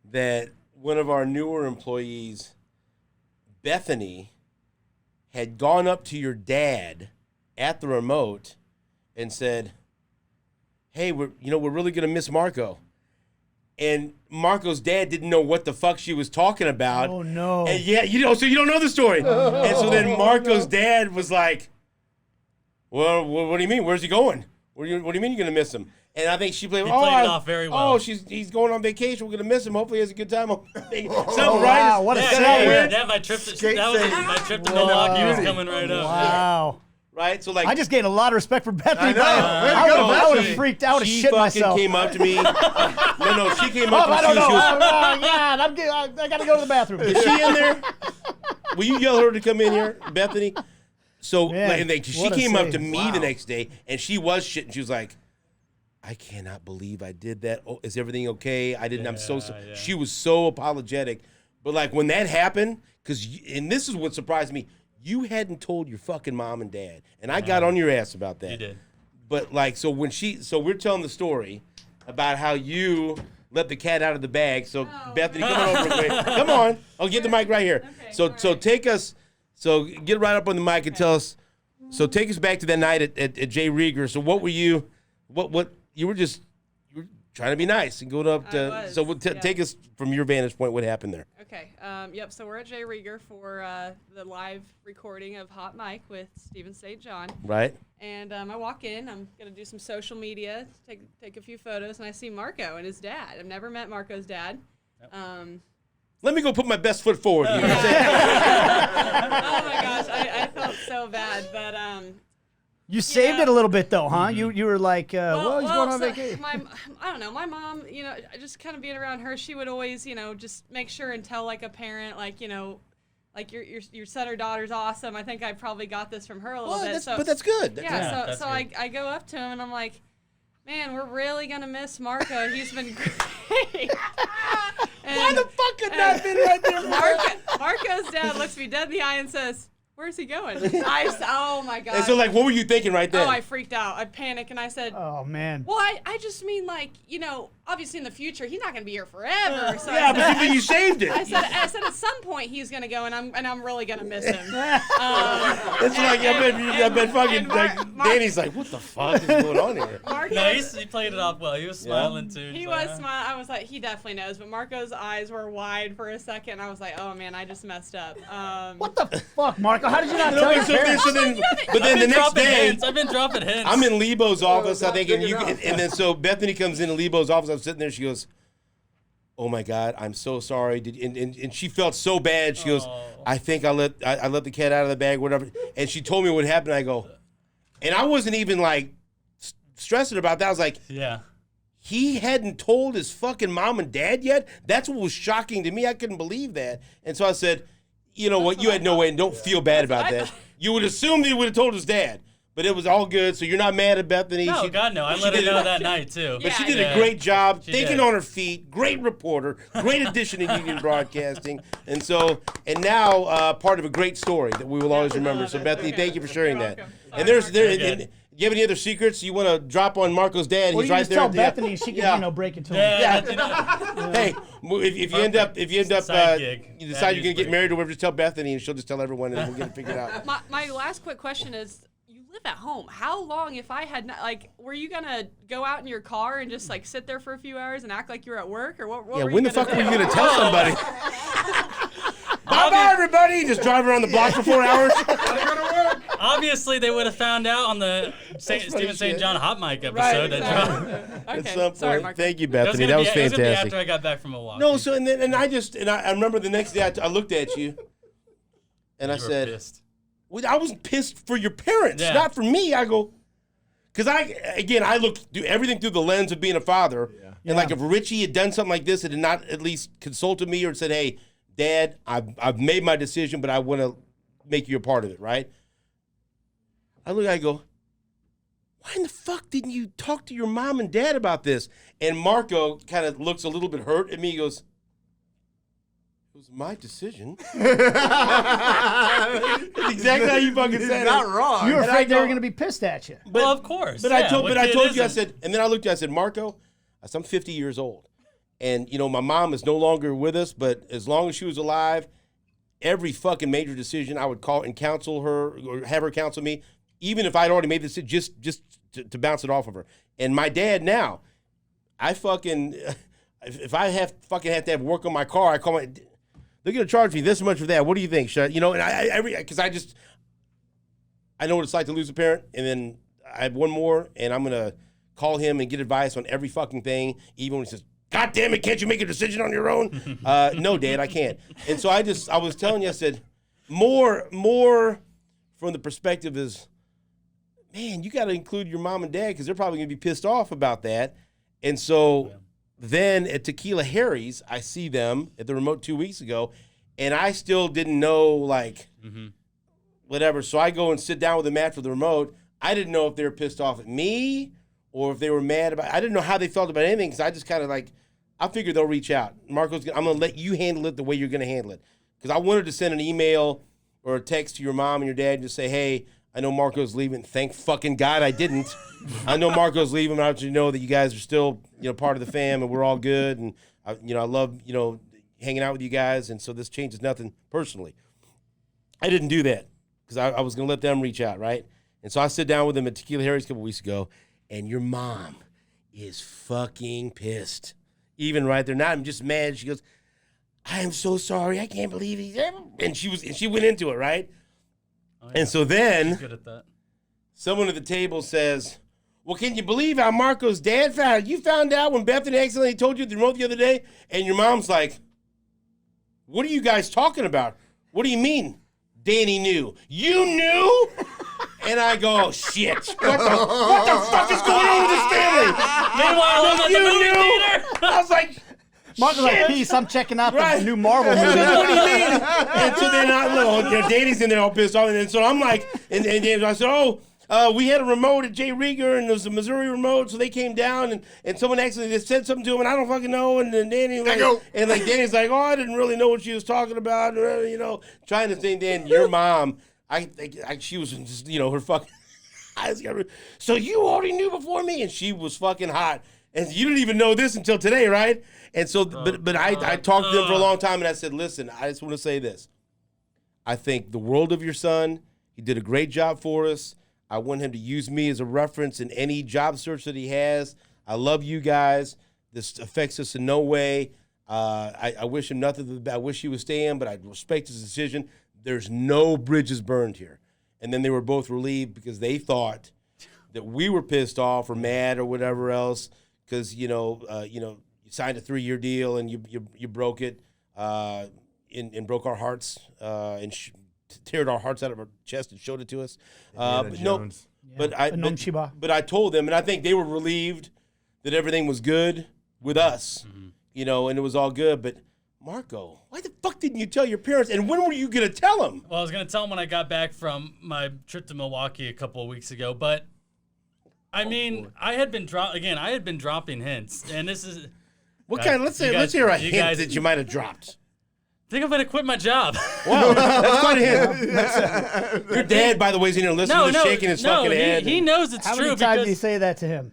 A: that one of our newer employees, Bethany, had gone up to your dad at the remote and said, hey, we're really going to miss Marco. And Marco's dad didn't know what the fuck she was talking about.
B: Oh, no.
A: And so you don't know the story. And so then Marco's dad was like, well, what do you mean? Where's he going? What do you mean you're going to miss him? And I think she played it
D: off very well.
A: Oh, he's going on vacation. We're going to miss him. Hopefully he has a good time on vacation.
B: Wow, what a segue.
D: Yeah, my trip to Milwaukee was coming right up.
B: Wow.
A: Right? So like
B: I just gained a lot of respect for Bethany.
C: I
B: would have freaked out.
A: She
B: Shit
A: fucking
B: myself.
A: came up to me. No, she came up to me.
B: I don't know.
A: She was,
B: I got to go to the bathroom.
A: is she in there? Will you yell her to come in here, Bethany? So
B: Man,
A: she came up to me the next day, and she was shitting. She was like, I cannot believe I did that. Oh, is everything okay? I didn't. I'm so. She was so apologetic. But like when that happened, and this is what surprised me. You hadn't told your fucking mom and dad, and I got on your ass about that.
D: You did.
A: But like, so we're telling the story about how you let the cat out of the bag. So Bethany, come on over real quick. Come on, I'll get the mic right here. Okay, so take us. So get right up on the mic and tell us. So take us back to that night at J. Rieger. So what were you? What you were trying to be nice and go up to. So take us from your vantage point. What happened there?
E: Okay. Yep. So we're at J. Rieger for the live recording of Hot Mike with Stephen St. John.
A: Right.
E: And I walk in. I'm gonna do some social media, take a few photos, and I see Marco and his dad. I've never met Marco's dad.
D: Yep.
A: Let me go put my best foot forward here.
E: Oh my gosh, I felt so bad, but
B: You saved it a little bit though, huh? You were like, he's going on vacation.
E: I don't know. My mom, just kind of being around her, she would always, just make sure and tell like a parent, like, like your son or daughter's awesome. I think I probably got this from her a little bit.
A: But that's good.
E: So I go up to him and I'm like, man, we're really gonna miss Marco. He's been great.
A: Why the fuck could that have been right there?
E: Marco's dad looks me dead in the eye and says, where's he going? Oh my God.
A: And so like, what were you thinking right then?
E: Oh, I freaked out. I panicked and I said,
B: oh man.
E: Well, I just mean like, obviously in the future he's not gonna be here forever. So
A: but you saved it.
E: I said at some point he's gonna go and I'm really gonna miss him.
A: It's like I bet fucking Danny's like, what the fuck is going on here?
D: No, he played it off well. He was smiling too.
E: He was smiling. I was like, he definitely knows. But Marco's eyes were wide for a second. I was like, oh man, I just messed up.
B: What the fuck, Marco? How did you not tell your parents?
A: But then the next day,
D: I've been dropping hints.
A: I'm in Lebo's office, I think, and then so Bethany comes in Lebo's office. I'm sitting there. She goes, "Oh my God, I'm so sorry." And she felt so bad. She goes, "I think I let the cat out of the bag, whatever." And she told me what happened. I go, and I wasn't even like stressing about that. I was like,
D: yeah.
A: He hadn't told his fucking mom and dad yet? That's what was shocking to me. I couldn't believe that. And so I said, you know what? You had no way, and don't feel bad about that. You would assume that he would have told his dad, but it was all good. So you're not mad at Bethany.
D: No, God, no. I let her know that night, too.
A: But she did a great job thinking on her feet. Great reporter. Great addition to Union Broadcasting. And now part of a great story that we will always remember. So, Bethany, thank you for sharing that. And You have any other secrets you want to drop on Marco's dad?
B: Well,
A: He's
B: you
A: right
B: just
A: there.
B: tell
A: at the-
B: Bethany, and she can break it to him.
D: Yeah.
A: Hey, if you end up
D: Side gig.
A: you decide you're gonna
D: That is
A: get
D: great.
A: married or whatever, just tell Bethany and she'll just tell everyone and we'll get it figured out.
E: My last quick question is, you live at home. How long, if I had not, like, were you gonna go out in your car and just like sit there for a few hours and act like you were at work, or what?
A: Yeah,
E: were
A: when
E: you
A: the fuck
E: gonna
A: were
E: do?
A: you gonna tell somebody? Bye, everybody. Just drive around the block for 4 hours.
D: Obviously, they would have found out on the Stephen St. John Hot Mic episode.
A: Right.
D: That dropped.
A: At
E: Okay,
A: some
E: sorry,
A: point.
E: Marco.
A: Thank you,
D: It
A: Bethany. That was
D: It was gonna be
A: fantastic.
D: after I got back from Milwaukee.
A: No, so I remember the next day I looked at you, and I
D: You were
A: said,
D: pissed.
A: well, I was pissed for your parents,
D: Yeah.
A: not for me. I go, because I do everything through the lens of being a father, and like if Richie had done something like this and had not at least consulted me or said, hey, Dad, I've made my decision, but I want to make you a part of it, right? I go, why in the fuck didn't you talk to your mom and dad about this? And Marco kind of looks a little bit hurt at me. He goes, it was my decision. That's exactly how you fucking said it.
C: Not wrong.
B: You were
A: And I
B: afraid they were
A: go-
B: going to be pissed at you.
D: Well, of course.
A: But
D: yeah,
A: I told
D: what
A: you, I
D: kid
A: said, and then I looked at you, I said, Marco, I'm 50 years old. And, my mom is no longer with us, but as long as she was alive, every fucking major decision I would call and counsel her or have her counsel me, even if I'd already made the decision, just to bounce it off of her. And my dad now, I fucking, if I have to have work on my car, I call my, they're going to charge me this much for that. What do you think, Shut? And because I know what it's like to lose a parent, and then I have one more, and I'm going to call him and get advice on every fucking thing, even when he says, God damn it, can't you make a decision on your own? No, Dad, I can't. And so I was telling you, I said, more from the perspective is, man, you got to include your mom and dad because they're probably going to be pissed off about that. And so then at Tequila Harry's, I see them at the remote 2 weeks ago, and I still didn't know, whatever. So I go and sit down with them after the remote. I didn't know if they were pissed off at me or if they were mad about it. I didn't know how they felt about anything because I just kind of I figured they'll reach out. Marco's, I'm going to let you handle it the way you're going to handle it. Because I wanted to send an email or a text to your mom and your dad and just say, hey, I know Marco's leaving. Thank fucking God I didn't. I know Marco's leaving, but I want you to know that you guys are still, part of the fam and we're all good. And, I love, hanging out with you guys. And so this changes nothing personally. I didn't do that because I was going to let them reach out, right? And so I sit down with them at Tequila Harry's a couple weeks ago, and your mom is fucking pissed. Even right there. Now I'm just mad. She goes, I am so sorry. I can't believe he's ever. And she went into it, right?
D: Oh, yeah.
A: And so then
D: She's good at that.
A: someone at the table says, well, can you believe how Marco's dad found out? You found out when Bethany accidentally told you the remote the other day? And your mom's like, what are you guys talking about? What do you mean? Danny knew. You knew? And I go, oh, shit. What the fuck is going on with this family?
D: Meanwhile, I'm at the
A: You
D: movie
A: knew?
D: theater.
A: I was like,
B: Marco's like,
A: shit.
B: peace, I'm checking out
A: Right.
B: the new Marvel movie.
A: What do you mean? And so then Danny's in there all pissed off. And so I'm like, and I said, we had a remote at Jay Rieger, and there was a Missouri remote, so they came down, and someone actually just said something to him, and I don't fucking know. And then Danny, Danny's like, I didn't really know what she was talking about, trying to think. Dan, your mom, she was just, her fucking eyes got. So you already knew before me, and she was fucking hot, and you didn't even know this until today, right? And so, but I talked to them for a long time, and I said, listen, I just want to say this. I think the world of your son. He did a great job for us. I want him to use me as a reference in any job search that he has. I love you guys. This affects us in no way. I wish him nothing. I wish he would stay in, but I respect his decision. There's no bridges burned here. And then they were both relieved because they thought that we were pissed off or mad or whatever else because you signed a 3-year deal and you broke it and broke our hearts and teared our hearts out of our chest and showed it to us. But I told them, and I think they were relieved that everything was good with us, and it was all good. But Marco, why the fuck didn't you tell your parents? And when were you gonna tell them?
D: Well, I was gonna tell them when I got back from my trip to Milwaukee a couple of weeks ago, but I mean, I had been dropping hints, and this is
A: What kind? Let's hear a hint that you might have dropped.
D: think I'm gonna quit my job.
A: Wow, that's quite a hint. Your dad, by the way, is in here listening, shaking his fucking head.
D: He knows it's
B: How
D: true.
B: many times do you say that to him?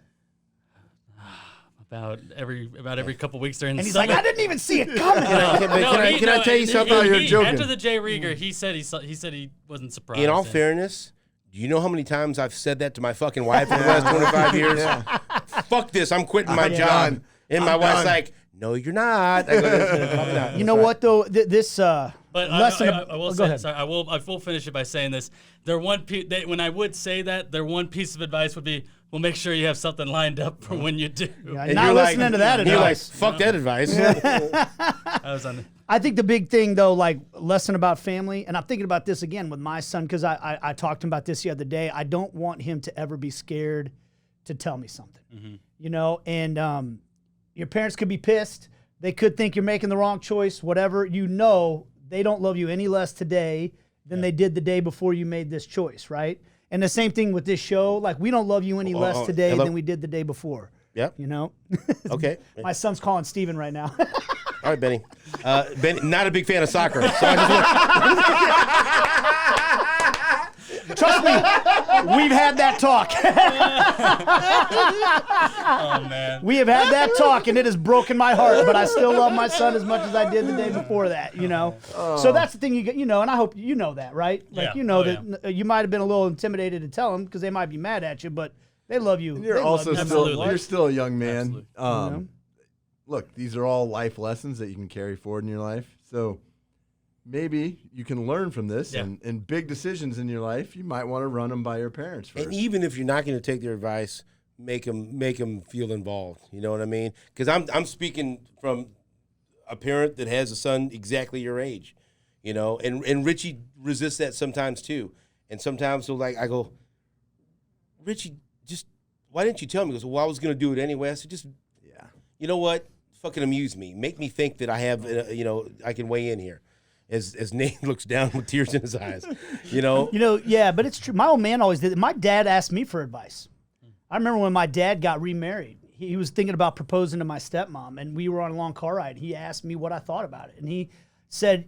D: About every couple weeks during the
B: And he's
D: summer.
B: like, I didn't even see it coming.
A: Can I tell you something?
C: You're joking.
D: After the Jay Rieger, he said he wasn't surprised.
A: In all fairness, do you know how many times I've said that to my fucking wife in the last 25 years? Fuck this, I'm quitting my job.
C: done.
A: And my wife's like, no, you're not. I go, probably not.
B: You know what though? This
D: But
B: lesson.
D: I will
B: go
D: say,
B: ahead.
D: sorry, I will finish it by saying this. When I would say that, their one piece of advice would be, well, make sure you have something lined up for when you do.
B: Yeah,
A: And
B: not
A: you're
B: listening
A: like,
B: to that
A: You're like,
B: advice.
A: fuck that advice.
D: I was on.
B: I think the big thing though, like lesson about family, and I'm thinking about this again with my son because I talked to him about this the other day. I don't want him to ever be scared to tell me something, you know. And your parents could be pissed. They could think you're making the wrong choice. Whatever, you know, they don't love you any less today than they did the day before you made this choice, right? And the same thing with this show. Like we don't love you any less today than we did the day before.
A: Yep.
B: You know.
A: Okay.
B: My son's calling Steven right now.
A: All right, Benny. Benny, not a big fan of soccer, so I just
B: Trust me, we've had that talk.
D: Oh man.
B: We have had that talk, and it has broken my heart. But I still love my son as much as I did the day before that. You know. So that's the thing you get. You know, and I hope you know that, right? Like
D: Yeah.
B: you know
D: Oh,
B: that you might have been a little intimidated to tell them because they might be mad at you, but they love you.
C: You're
B: They love
C: also
B: you.
C: still
D: Absolutely.
C: you're still a young man.
D: Absolutely.
C: Look, these are all life lessons that you can carry forward in your life. So maybe you can learn from this,
D: Yeah.
C: and big decisions in your life, you might want to run them by your parents first.
A: And even if you're not going to take their advice, make them feel involved. You know what I mean? Because I'm speaking from a parent that has a son exactly your age. You know, and Richie resists that sometimes too. And sometimes I go, Richie, just why didn't you tell me? He goes, well, I was going to do it anyway. I said, you know what? Fucking amuse me. Make me think that I have, I can weigh in here. As Nate looks down with tears in his eyes, you know.
B: You know, yeah, but it's true. My old man always did it. My dad asked me for advice. I remember when my dad got remarried. He was thinking about proposing to my stepmom, and we were on a long car ride. He asked me what I thought about it, and he said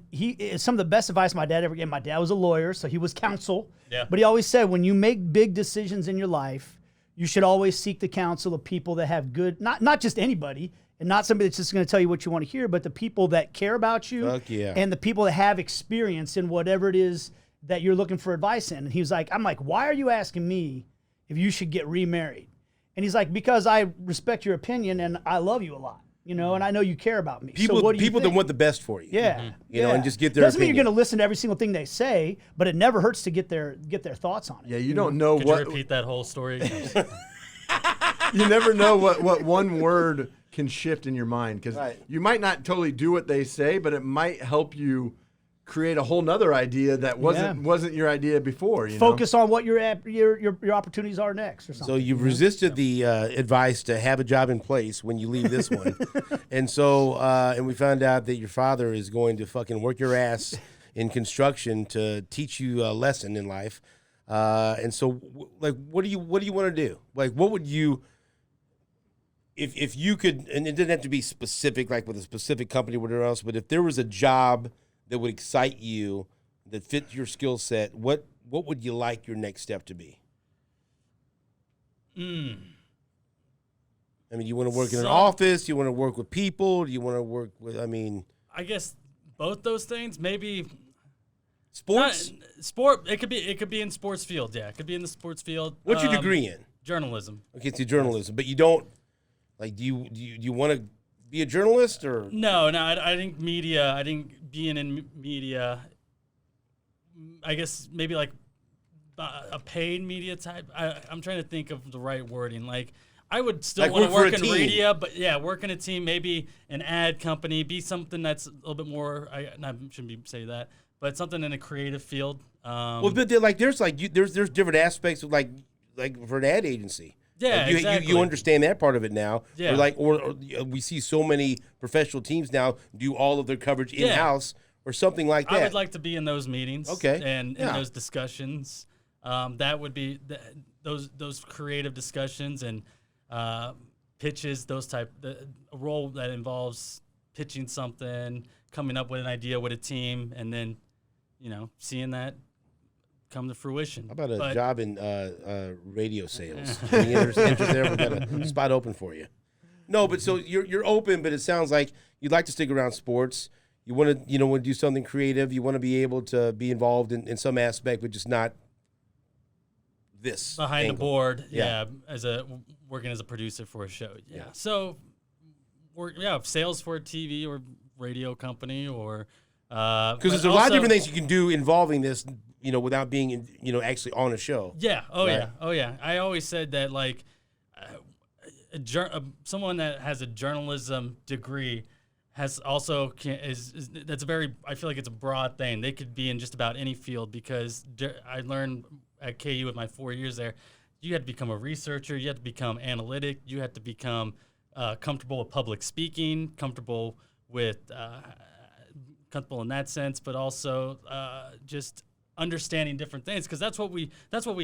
B: some of the best advice my dad ever gave. My dad was a lawyer, so he was counsel.
D: Yeah.
B: But he always said when you make big decisions in your life, you should always seek the counsel of people that have good, not just anybody, and not somebody that's just going to tell you what you want to hear, but the people that care about you.
A: Fuck yeah.
B: And the people that have experience in whatever it is that you're looking for advice in. And he was like, I'm like, why are you asking me if you should get remarried? And he's like, because I respect your opinion and I love you a lot, you know, and I know you care about me.
A: People,
B: so what do you
A: people that
B: think?
A: want the best for you.
B: Yeah.
A: You know,
B: yeah.
A: and just get their
B: Doesn't mean
A: opinion.
B: you're going to listen to every single thing they say, but it never hurts to get their thoughts on it.
C: Yeah, you don't know
D: Could
C: what
D: you repeat that whole story?
C: you never know what one word can shift in your mind, because
A: Right.
C: you might not totally do what they say, but it might help you create a whole nother idea that wasn't your idea before. You
B: Focus on what your opportunities are next or something.
A: So you've resisted the advice to have a job in place when you leave this one. And so, and we found out that your father is going to fucking work your ass in construction to teach you a lesson in life. And so, like, what do you want to do? Like, what would you, if you could, and it didn't have to be specific, like with a specific company or whatever else, but if there was a job that would excite you, that fit your skill set, what would you like your next step to be? I mean, you want to work in an office? You want to work with people? Do you want to work with,
D: I guess both those things. Maybe
A: sports?
D: Sport. It could be in sports field. Yeah, it could be in the sports field.
A: What's your degree in?
D: Journalism.
A: Okay, it's journalism, but you don't, like, do you want to be a journalist or?
D: No. I think media. I think being in media. I guess maybe like a paid media type. I'm trying to think of the right wording. Like, I would still
A: Like
D: want to
A: work for
D: work
A: a
D: in
A: team.
D: media, but yeah, work in a team, maybe an ad company, be something that's a little bit more. I shouldn't be say that, but something in a creative field.
A: Well, but there's different aspects of like for an ad agency.
D: Yeah,
A: Like,
D: exactly.
A: You understand that part of it now.
D: Yeah.
A: Or we see so many professional teams now do all of their coverage in house or something like that.
D: I would like to be in those meetings.
A: Okay.
D: And in
A: Yeah.
D: those discussions, that would be those creative discussions and pitches. A role that involves pitching something, coming up with an idea with a team, and then, seeing that come to fruition.
A: How about a job in radio sales? Any interest there? We've got a spot open for you. No, but so you're open, but it sounds like you'd like to stick around sports. You want to want to do something creative. You want to be able to be involved in some aspect, but just not this
D: behind
A: angle.
D: the board. Yeah, working as a producer for a show. Yeah. So sales for a TV or radio company or
A: because there's a lot of different things you can do involving this, without being actually on a show.
D: Yeah. Oh yeah. I always said that like someone that has a journalism degree has also that's a very, I feel like it's a broad thing. They could be in just about any field because I learned at KU with my 4 years there, you had to become a researcher, you had to become analytic, you had to become comfortable with public speaking, comfortable in that sense, but also just understanding different things, because that's what we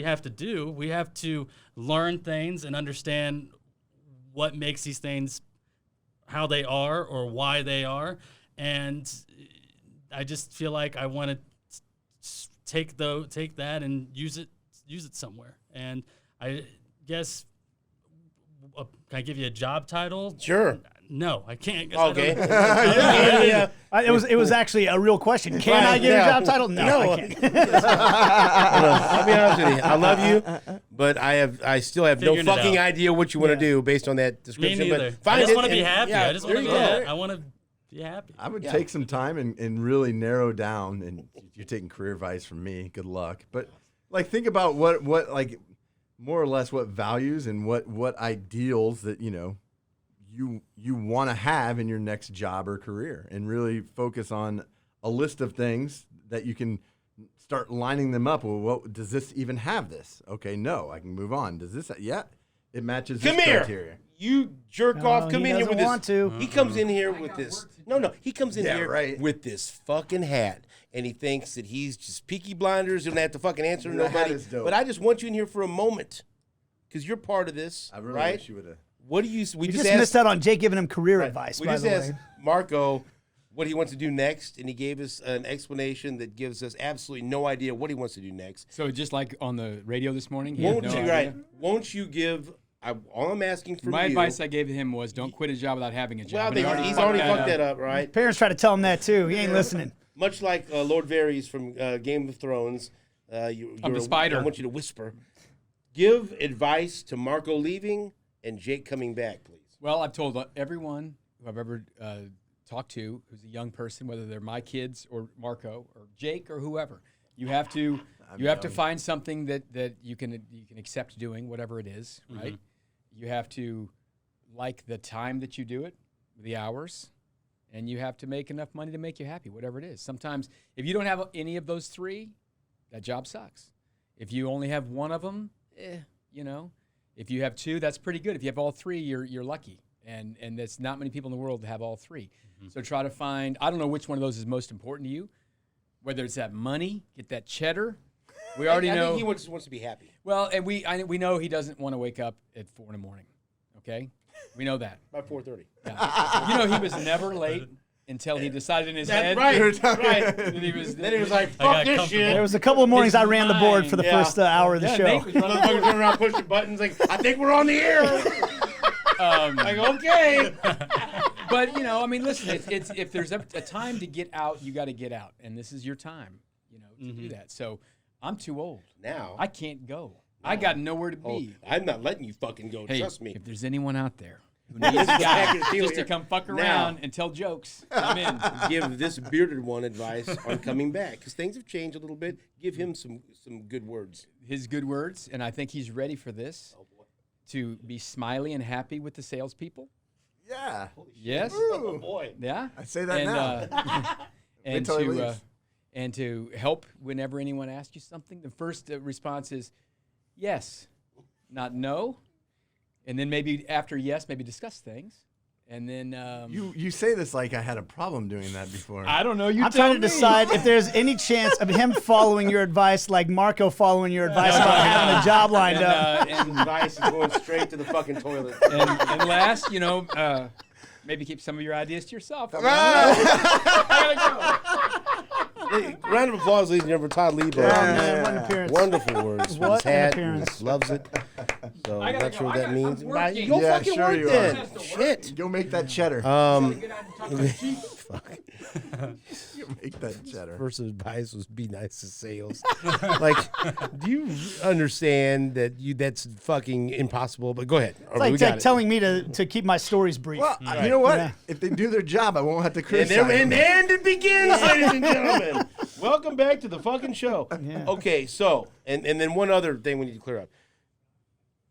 D: have to do. We have to learn things and understand what makes these things how they are or why they are. And I just feel like I want to take that and use it somewhere. And I guess, can I give you a job title?
A: Sure.
D: No, I can't.
A: Okay.
B: It was actually a real question. Can I get a job title? No, I can't.
A: I'll be honest with you. I love you, but I still have no fucking idea what you want to do based on that description.
D: Me neither.
A: But
D: I just want to be happy.
A: Yeah,
D: I just want to be happy. I want to be happy.
C: I would take some time and really narrow down, and you're taking career advice from me. Good luck. But like, think about what like more or less what values and what ideals that you want to have in your next job or career, and really focus on a list of things that you can start lining them up. Well, does this even have this? Okay, no, I can move on. Does this? Yeah, it matches this criteria.
A: You jerk off. Come in here with
B: want
A: this.
B: to.
A: He comes in here with this. No. He comes in here with this fucking hat, and he thinks that he's just Peaky Blinders. He don't have to fucking answer to nobody. But I just want you in here for a moment, because you're part of this.
C: I really
A: right?
C: wish you would have.
A: What do you? We
B: just
A: asked,
B: missed out on Jake giving him career advice.
A: We
B: by
A: just
B: the
A: asked
B: way.
A: Marco what he wants to do next, and he gave us an explanation that gives us absolutely no idea what he wants to do next.
F: So just like on the radio this morning,
A: Won't you give? All I'm asking for
F: my advice I gave him was don't quit a job without having a job.
A: Well, he's already fucked that up, right?
B: Parents try to tell him that too. He ain't listening.
A: Much like Lord Varys from Game of Thrones,
F: I'm the spider.
A: I want you to whisper. Give advice to Marco leaving and Jake coming back, please.
F: Well, I've told everyone who I've ever talked to who's a young person, whether they're my kids or Marco or Jake or whoever, you have to find something that you can accept doing, whatever it is, right? Mm-hmm. You have to like the time that you do it, the hours, and you have to make enough money to make you happy, whatever it is. Sometimes if you don't have any of those three, that job sucks. If you only have one of them, If you have two, that's pretty good. If you have all three, you're lucky. And there's not many people in the world that have all three. Mm-hmm. So try to find, I don't know which one of those is most important to you, whether it's that money, get that cheddar. We already know.
A: I think he wants to be happy.
F: Well, and we know he doesn't want to wake up at 4 a.m, okay? We know that.
A: About 4:30.
F: Yeah. He was never late until he decided in his head.
A: Right.
F: Then he was
A: like, fuck this shit.
B: There was a couple of mornings I ran the board for the first hour of the show.
A: Motherfuckers running around pushing buttons like, I think we're on the air. Like, okay.
F: But, listen, it's if there's a time to get out, you got to get out. And this is your time, to do that. So I'm too old.
A: Now.
F: I can't go. I got nowhere to be.
A: I'm not letting you fucking go.
F: Hey,
A: trust me.
F: If there's anyone out there who needs a guy just to come fuck around and tell jokes, I'm in.
A: Give this bearded one advice on coming back, because things have changed a little bit. Give him some good words.
F: His good words, and I think he's ready for this. Oh, boy. To be smiley and happy with the salespeople.
C: Yeah.
F: Yes.
A: Oh boy.
F: Yeah.
C: I say that now.
F: And to help whenever anyone asks you something. The first response is yes, not no, and then maybe after yes, maybe discuss things. And then
C: you say this like I had a problem doing that before.
F: I don't know.
B: I'm trying to decide if there's any chance of him following your advice, like Marco following your advice about having a job lined up.
A: And advice is going straight to the fucking toilet.
F: And last, Maybe keep some of your ideas to yourself.
A: Round of applause, ladies and gentlemen, for Todd Lieber.
B: What an appearance.
A: Wonderful words.
B: What
A: His hat,
B: an appearance.
A: loves it. So I'm not sure what that means.
F: working.
A: Go
C: Yeah,
A: fucking
C: sure
A: work
C: you
A: then.
C: are.
A: Shit.
C: Go make that cheddar.
A: Fuck.
C: Go make that cheddar.
A: First advice was be nice to sales. Like, do you understand that that's fucking impossible? But go ahead.
B: It's like telling me to keep my stories brief.
C: Well, you know what?
B: Yeah.
C: If they do their job, I won't have to
A: And,
C: criticize them.
A: and it begins, ladies and gentlemen. Welcome back to the fucking show.
B: Yeah.
A: Okay, so, and then one other thing we need to clear up.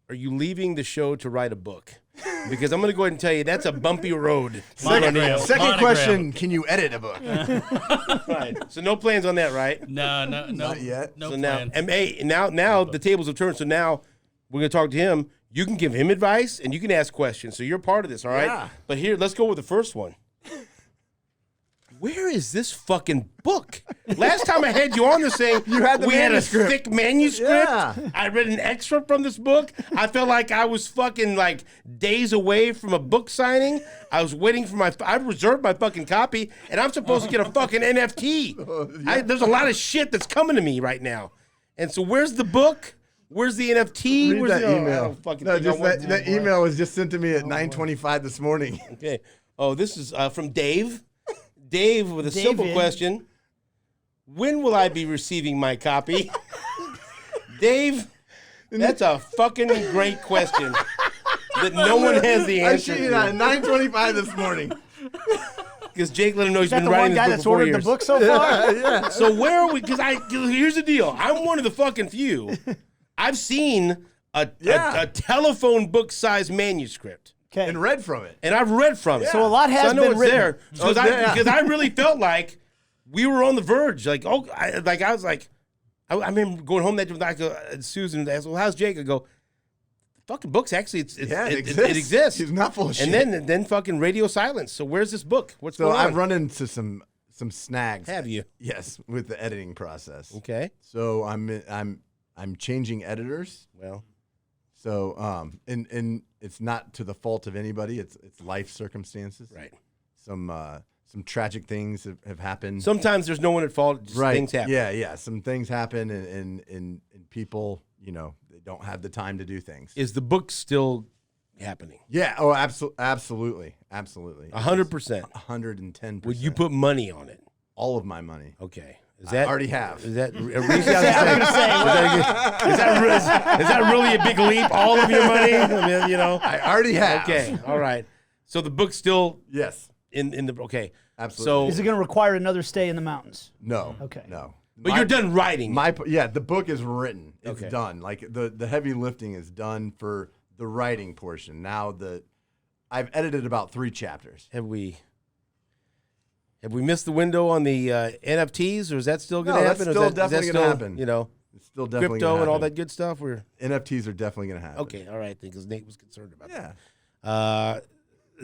A: Are you leaving the show to write a book? Because I'm going to go ahead and tell you that's a bumpy road.
C: Second
D: Monogram.
C: question, can you edit a book?
A: Right. So no plans on that, right?
D: No,
C: Not yet.
D: No
A: So
D: plan.
A: now the tables have turned. So now we're going to talk to him. You can give him advice and you can ask questions. So you're part of this, all right?
C: Yeah.
A: But here, let's go with the first one. Where is this fucking book? Last time I had you on this thing,
C: You had the
A: we had a
C: manuscript.
A: thick manuscript.
C: Yeah.
A: I read an excerpt from this book. I felt like I was fucking like days away from a book signing. I was waiting for I reserved my fucking copy, and I'm supposed to get a fucking NFT. There's a lot of shit that's coming to me right now. And so where's the book? Where's the NFT?
C: Read
A: Where's
C: that
A: the, I
C: email.
A: don't fucking
C: No,
A: think I
C: just
A: want
C: that email was just sent to me at 9:25 this morning.
A: Okay. Oh, this is from Dave. Dave with a simple
B: David.
A: question. When will I be receiving my copy? Dave, that's a fucking great question that no one has the
C: I
A: answer
C: shit you not, at
A: to.
C: 9:25 this morning.
A: Because Jake let him know he's
B: Is that
A: been
B: the
A: writing
B: one
A: this
B: guy
A: book
B: that's
A: for 4
B: ordered
A: years.
B: the book so far?
C: Yeah.
A: So where are we? Because here's the deal. I'm one of the fucking few. I've seen a telephone book size manuscript.
B: Okay.
C: And read from it.
A: And I've read from it.
B: So a lot has
A: I know
B: been
A: it's
B: written.
A: there. Because I really felt like we were on the verge. Like, I was like, I remember going home that night. Susan asked, "Well, how's Jake?" I go, "The fucking book's actually it exists.
C: He's not full of shit.
A: And then fucking radio silence. So where's this book? What's
C: So
A: going on?
C: I've run into some snags.
A: Have you?
C: Yes, with the editing process.
A: Okay.
C: So I'm changing editors.
A: Well,
C: So and it's not to the fault of anybody. It's life circumstances.
A: right.
C: Some tragic things have happened.
A: Sometimes there's no one at fault. Just
C: right.
A: things happen.
C: Yeah. Some things happen, and people, they don't have the time to do things.
A: Is the book still happening?
C: Yeah. Oh, absolutely.
A: 100%.
C: 110%.
A: Would you put money on it?
C: all of my money?
A: Okay. Is
C: I already have.
A: Is that a reason? Is that really a big leap? All of your money? I mean,
C: I already have.
A: Okay. All right. So the book's still
C: Yes.
A: in the okay.
C: Absolutely.
B: Is it going to require another stay in the mountains?
C: No.
B: Okay.
C: No.
A: But you're done writing.
C: The book is written. It's
A: Okay.
C: done. Like the heavy lifting is done for the writing portion. Now I've edited about 3 chapters.
A: Have we missed the window on the NFTs, or is that still going to
C: No,
A: happen?
C: that's
A: Or
C: still
A: is that
C: definitely
A: still,
C: gonna happen. It's still definitely
A: crypto
C: gonna
A: and all
C: happen.
A: that good stuff.
C: NFTs are definitely going to happen.
A: Okay, all right, because Nate was concerned about
C: Yeah.
A: that.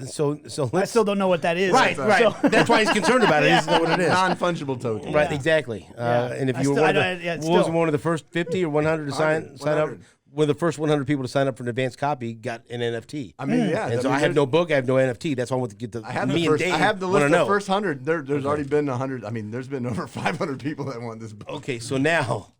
A: So
B: I
A: let's
B: still don't know what that is.
A: right. That's why he's concerned about it. He doesn't know what it is.
C: Non-fungible token.
A: Right, exactly. And if
B: I
A: you were
B: still-
A: one of
B: I-
A: the,
B: yeah,
A: what was
B: still.
A: one of the first 50 or 100 to sign up,
C: 100.
A: one of the first 100 people to sign up for an advanced copy got an NFT.
C: I mean, yeah.
A: And so I have no book, I have no NFT. That's why I want to get the
C: I have
A: me
C: the first.
A: and Dave
C: I have the
A: wanna
C: list of
A: know.
C: the first 100. There's already been 100. I mean, there's been over 500 people that want this book.
A: Okay, so now,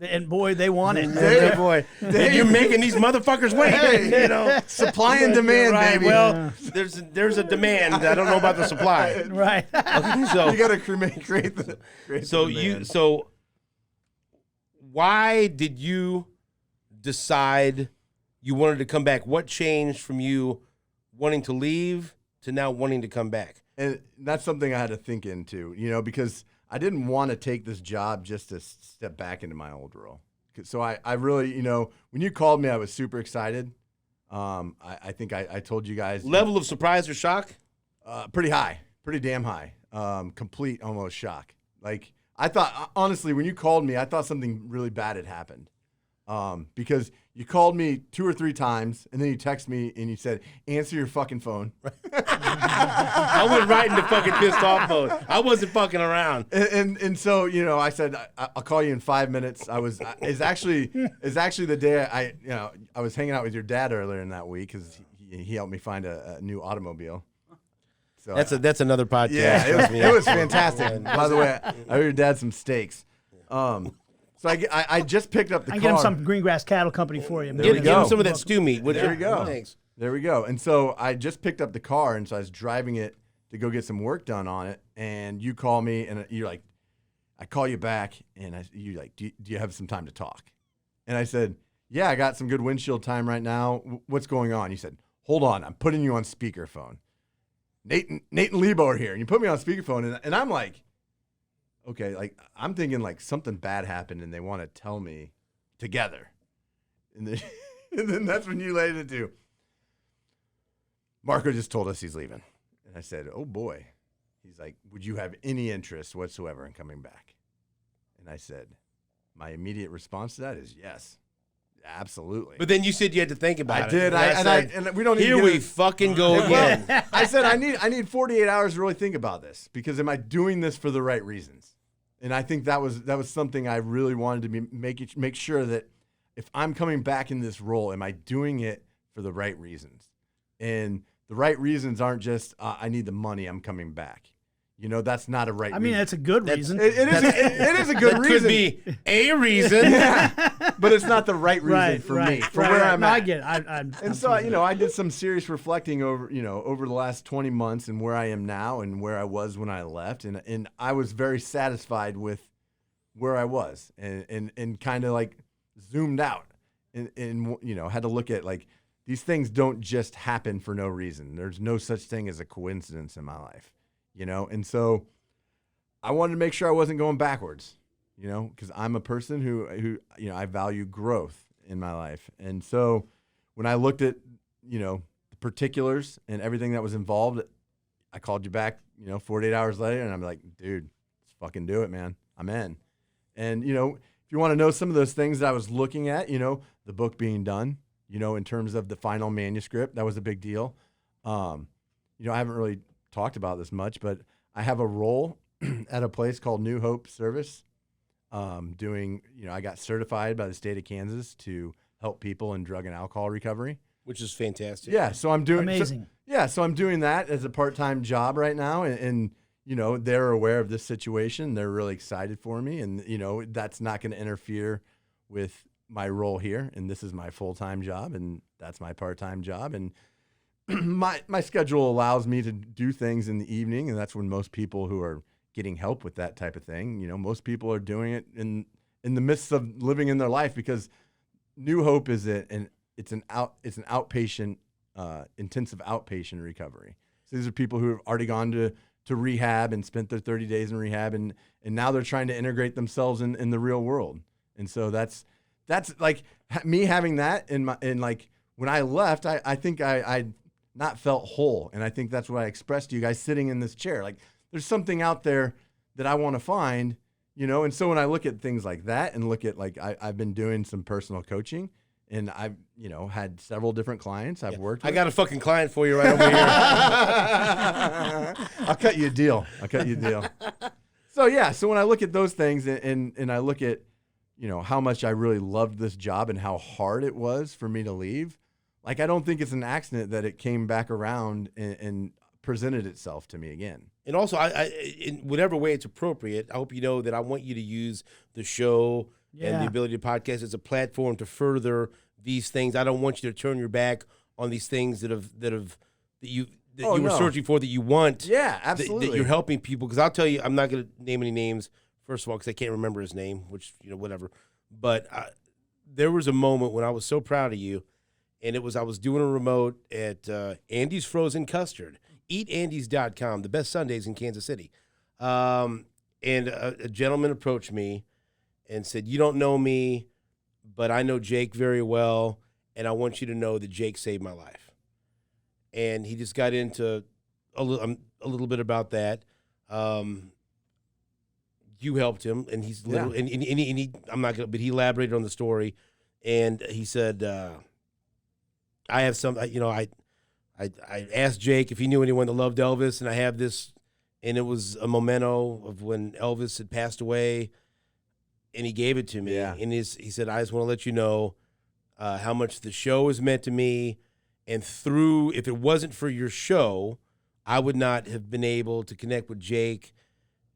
B: And boy, they want it.
A: hey, boy, you're making these motherfuckers wait.
C: Hey, supply and demand,
A: Right,
C: baby.
A: well, there's a demand. I don't know about the supply.
B: Right.
A: Okay, so
C: you got to create the.
A: So why did you decide you wanted to come back? What changed from you wanting to leave to now wanting to come back?
C: And that's something I had to think into, because I didn't want to take this job just to step back into my old role. So I really, when you called me, I was super excited. I think I told you guys.
A: Level of surprise or shock?
C: Pretty high, pretty damn high. Complete almost shock. Like I thought, honestly, when you called me, I thought something really bad had happened. Because you called me 2 or 3 times, and then you text me and you said, "Answer your fucking phone."
A: I went right into fucking pissed off mode. I wasn't fucking around.
C: And so I said I'll call you in 5 minutes. It's actually the day I was hanging out with your dad earlier in that week because he helped me find a new automobile. So
A: that's another podcast.
C: Yeah, it was fantastic. By the way, I owe your dad some steaks. So I just picked up the car.
B: I get him some green grass cattle company for you.
A: Give him some of that stew meat.
C: There we go.
A: Thanks.
C: There we go. And so I just picked up the car, and so I was driving it to go get some work done on it. And you call me, and you're like, I call you back, and you're like, do you have some time to talk? And I said, yeah, I got some good windshield time right now. What's going on? You said, hold on, I'm putting you on speakerphone. Nate and Lebo are here. And you put me on speakerphone, and I'm like, okay, like I'm thinking like something bad happened and they want to tell me together. And then that's when you laid it to. Marco just told us he's leaving. And I said, oh boy. He's like, would you have any interest whatsoever in coming back? And I said, my immediate response to that is yes. Absolutely.
A: But then you said you had to think about it.
C: I did. And we don't need
A: here we fucking go again.
C: I said I need 48 hours to really think about this because am I doing this for the right reasons? And I think that was something I really wanted to make sure that if I'm coming back in this role, am I doing it for the right reasons? And the right reasons aren't just I need the money, I'm coming back. You know, that's not a right reason.
B: I mean, that's a good reason.
C: It is a good reason.
A: Could be a reason.
C: Yeah, but it's not the right reason for me, for where I'm at.
B: I get it.
C: And so, I did some serious reflecting over the last 20 months and where I am now and where I was when I left. And I was very satisfied with where I was and kind of like zoomed out and had to look at like these things don't just happen for no reason. There's no such thing as a coincidence in my life. And so I wanted to make sure I wasn't going backwards, because I'm a person who I value growth in my life. And so when I looked at, the particulars and everything that was involved, I called you back, 48 hours later, and I'm like, dude, let's fucking do it, man. I'm in. And, if you want to know some of those things that I was looking at, the book being done, in terms of the final manuscript, that was a big deal. I haven't really talked about this much, but I have a role at a place called New Hope Service doing, I got certified by the state of Kansas to help people in drug and alcohol recovery.
A: Which is fantastic.
C: Yeah, so I'm doing
B: amazing.
C: So I'm doing that as a part-time job right now, and they're aware of this situation. They're really excited for me, and that's not going to interfere with my role here. And this is my full-time job, and that's my part-time job, and my schedule allows me to do things in the evening, and that's when most people who are getting help with that type of thing, most people are doing it in the midst of living in their life, because New Hope is it's an outpatient, intensive outpatient recovery. So these are people who have already gone to rehab and spent their 30 days in rehab, and now they're trying to integrate themselves in the real world. And so that's like me having that in like when I left, I think I not felt whole. And I think that's what I expressed to you guys sitting in this chair. Like there's something out there that I want to find, and so when I look at things like that and look at like, I've been doing some personal coaching and I've, had several different clients I've worked with.
A: I got a fucking client for you right over here.
C: I'll cut you a deal. So when I look at those things and I look at, how much I really loved this job and how hard it was for me to leave, like, I don't think it's an accident that it came back around and presented itself to me again.
A: And also, I in whatever way it's appropriate, I hope you know that I want you to use the show and the ability to podcast as a platform to further these things. I don't want you to turn your back on these things that you were searching for, that you want.
C: Yeah, absolutely.
A: That you're helping people. Because I'll tell you, I'm not going to name any names, first of all, because I can't remember his name, which, whatever. But there was a moment when I was so proud of you. And I was doing a remote at Andy's Frozen Custard. EatAndys.com, the best Sundays in Kansas City. And a gentleman approached me and said, you don't know me, but I know Jake very well, and I want you to know that Jake saved my life. And he just got into a little bit about that. You helped him, and he's and he I'm not gonna, but he elaborated on the story, and he said, I have some, I asked Jake if he knew anyone that loved Elvis, and I have this, and it was a memento of when Elvis had passed away, and he gave it to me. Yeah. And he said, I just want to let you know how much the show has meant to me, And if it wasn't for your show, I would not have been able to connect with Jake,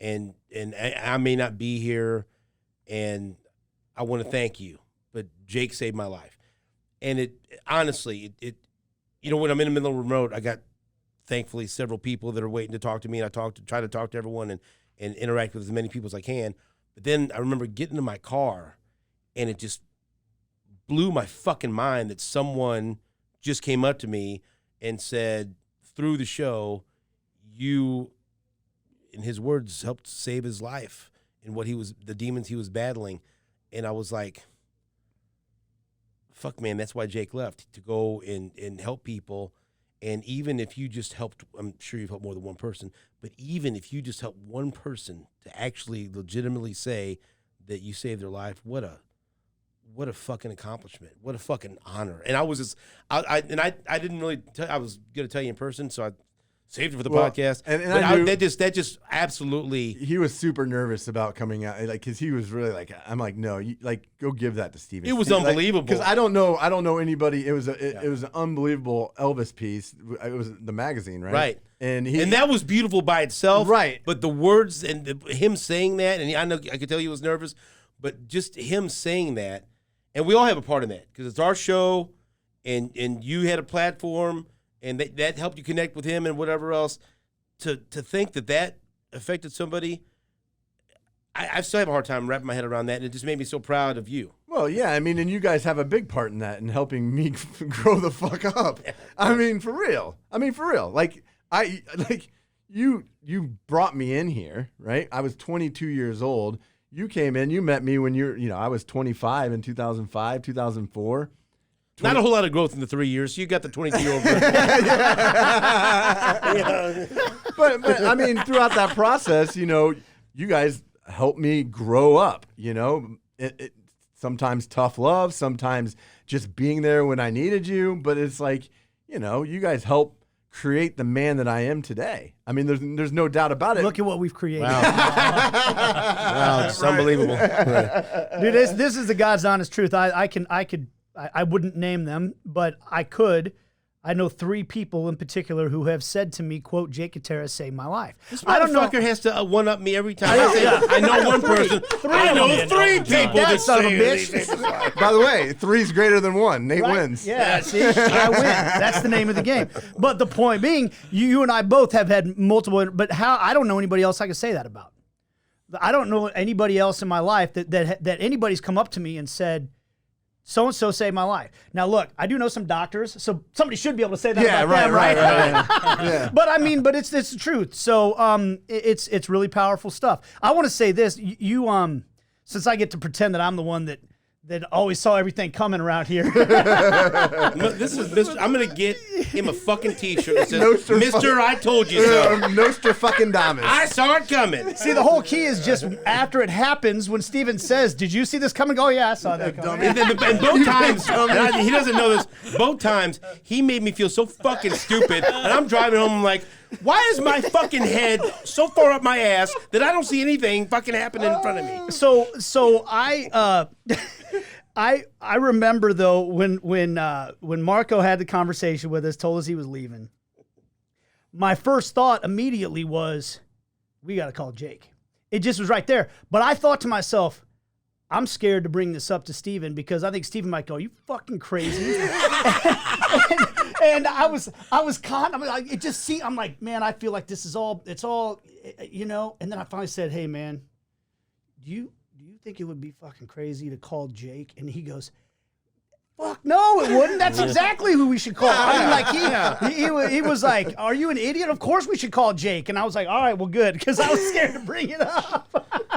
A: and I may not be here, and I want to thank you. But Jake saved my life. And it honestly, when I'm in the middle of a remote, I got thankfully several people that are waiting to talk to me, and I try to talk to everyone and interact with as many people as I can. But then I remember getting in my car, and it just blew my fucking mind that someone just came up to me and said, through the show, you, in his words, helped save his life and the demons he was battling. And I was like, fuck, man, that's why Jake left, to go and help people. And even if you just helped, I'm sure you've helped more than one person, but even if you just helped one person to actually legitimately say that you saved their life, what a fucking accomplishment. What a fucking honor. And I was just, I didn't really, I was going to tell you in person, so I saved it for the podcast. And that just absolutely.
C: He was super nervous about coming out, like, because he was really like, I'm like, no, go give that to Steven.
A: It was unbelievable.
C: Because I don't know anybody. It was an unbelievable Elvis piece. It was the magazine, right?
A: Right.
C: And
A: that was beautiful by itself.
C: Right.
A: But the words and him saying that, and I know I could tell he was nervous, but just him saying that, and we all have a part in that because it's our show, and you had a platform. And that helped you connect with him and whatever else. To think that affected somebody, I still have a hard time wrapping my head around that, and it just made me so proud of you.
C: Well, yeah, I mean, and you guys have a big part in that, in helping me grow the fuck up. I mean, for real. Like you brought me in here, right? I was 22 years old. You came in. You met me when I was 25 in 2005, 2004.
A: Not a whole lot of growth in the 3 years. You got the 22-year-old.
C: But I mean, throughout that process, you guys helped me grow up. Sometimes tough love, sometimes just being there when I needed you. But it's like, you guys helped create the man that I am today. I mean, there's no doubt about it.
B: Look at what we've created.
A: Wow, it's unbelievable.
B: Dude, this is the God's honest truth. I wouldn't name them, but I could. I know 3 people in particular who have said to me, quote, Jake Gutierrez saved my life.
A: This motherfucker has to one-up me every time. I know one person. I know 3 people that
B: son of a
A: say
B: bitch.
C: By the way, 3's greater than 1. Nate wins.
B: Yeah, see, I win. That's the name of the game. But the point being, you and I both have had multiple, but I don't know anybody else I could say that about. I don't know anybody else in my life that anybody's come up to me and said, so-and-so saved my life. Now, look, I do know some doctors, so somebody should be able to say that about them, right? Yeah. But it's the truth. So it's really powerful stuff. I want to say this. You since I get to pretend that I'm the one that always saw everything coming around here.
A: This is Mr. I'm going to get him a fucking T-shirt that says, Mr. I told you so.
C: Nostra fucking Damas.
A: I saw it coming.
B: See, the whole key is just after it happens, when Steven says, did you see this coming? Oh, yeah, I saw that coming.
A: And both times, he doesn't know this, both times, he made me feel so fucking stupid. And I'm driving home, I'm like, why is my fucking head so far up my ass that I don't see anything fucking happening in front of me?
B: So I remember though when Marco had the conversation with us, told us he was leaving. My first thought immediately was, we got to call Jake. It just was right there. But I thought to myself, I'm scared to bring this up to Steven because I think Steven might go, "Are you fucking crazy?" and I was I'm like, I'm like, man, I feel like it's all, And then I finally said, "Hey, man, do you think it would be fucking crazy to call Jake?" And he goes, "Fuck no, it wouldn't. That's exactly who we should call." I mean, like he was like, "Are you an idiot? Of course we should call Jake." And I was like, "All right, well, good," because I was scared to bring it up.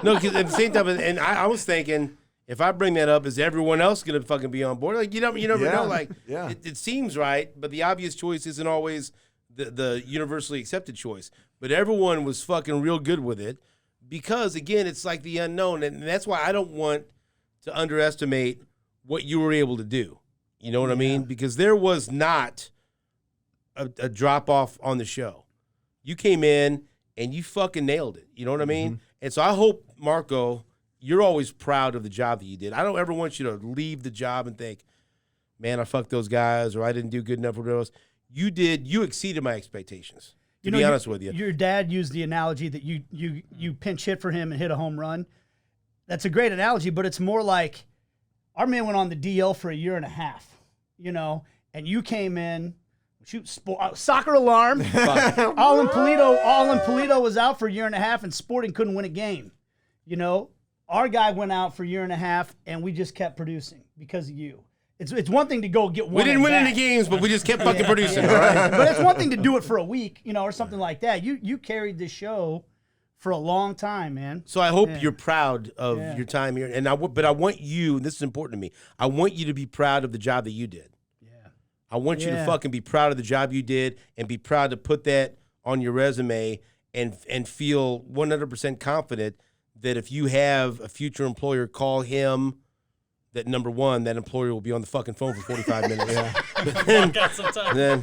A: No, because at the same time, and I was thinking, if I bring that up, is everyone else gonna fucking be on board? Like you never know. Like it seems right, but the obvious choice isn't always the universally accepted choice. But everyone was fucking real good with it. Because, again, it's like the unknown, and that's why I don't want to underestimate what you were able to do. You know what I mean? Because there was not a drop-off on the show. You came in, and you fucking nailed it. You know what I mean? And so I hope, Marco, you're always proud of the job that you did. I don't ever want you to leave the job and think, man, I fucked those guys, or I didn't do good enough with those. You exceeded my expectations. To be honest with you.
B: Your dad used the analogy that you pinch hit for him and hit a home run. That's a great analogy, but it's more like our man went on the DL for 1.5 years, you know, and you came in, soccer alarm. All in Polito was out for 1.5 years, and Sporting couldn't win a game. You know, our guy went out for 1.5 years, and we just kept producing because of you. It's one thing to go get one.
A: We didn't win any games, but we just kept fucking producing, all right?
B: But it's one thing to do it for a week, you know, or something like that. You carried this show for a long time, man.
A: So I hope you're proud of your time here. But I want you, and this is important to me, I want you to be proud of the job that you did. Yeah. I want you to fucking be proud of the job you did and be proud to put that on your resume and feel 100% confident that if you have a future employer call him, that number one, that employer will be on the fucking phone for 45 minutes.
C: Then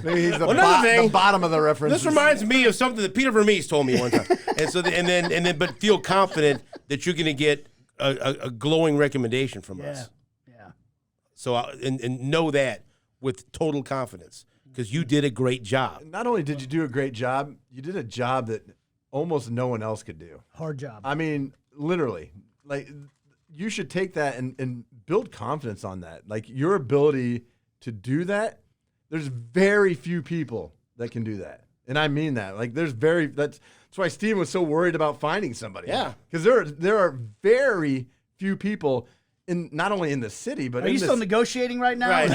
C: maybe he's the bottom of the reference.
A: This reminds me of something that Peter Vermees told me one time. But feel confident that you're going to get a glowing recommendation from us.
B: Yeah.
A: So and know that with total confidence because you did a great job.
C: Not only did you do a great job, you did a job that almost no one else could do.
B: Hard job.
C: I mean, literally, like. You should take that and build confidence on that. Like your ability to do that, there's very few people that can do that. And I mean that. Like that's why Steven was so worried about finding somebody.
A: Yeah.
C: Because there are very few people in not only in the city, but
B: are you still negotiating right now?
A: Right.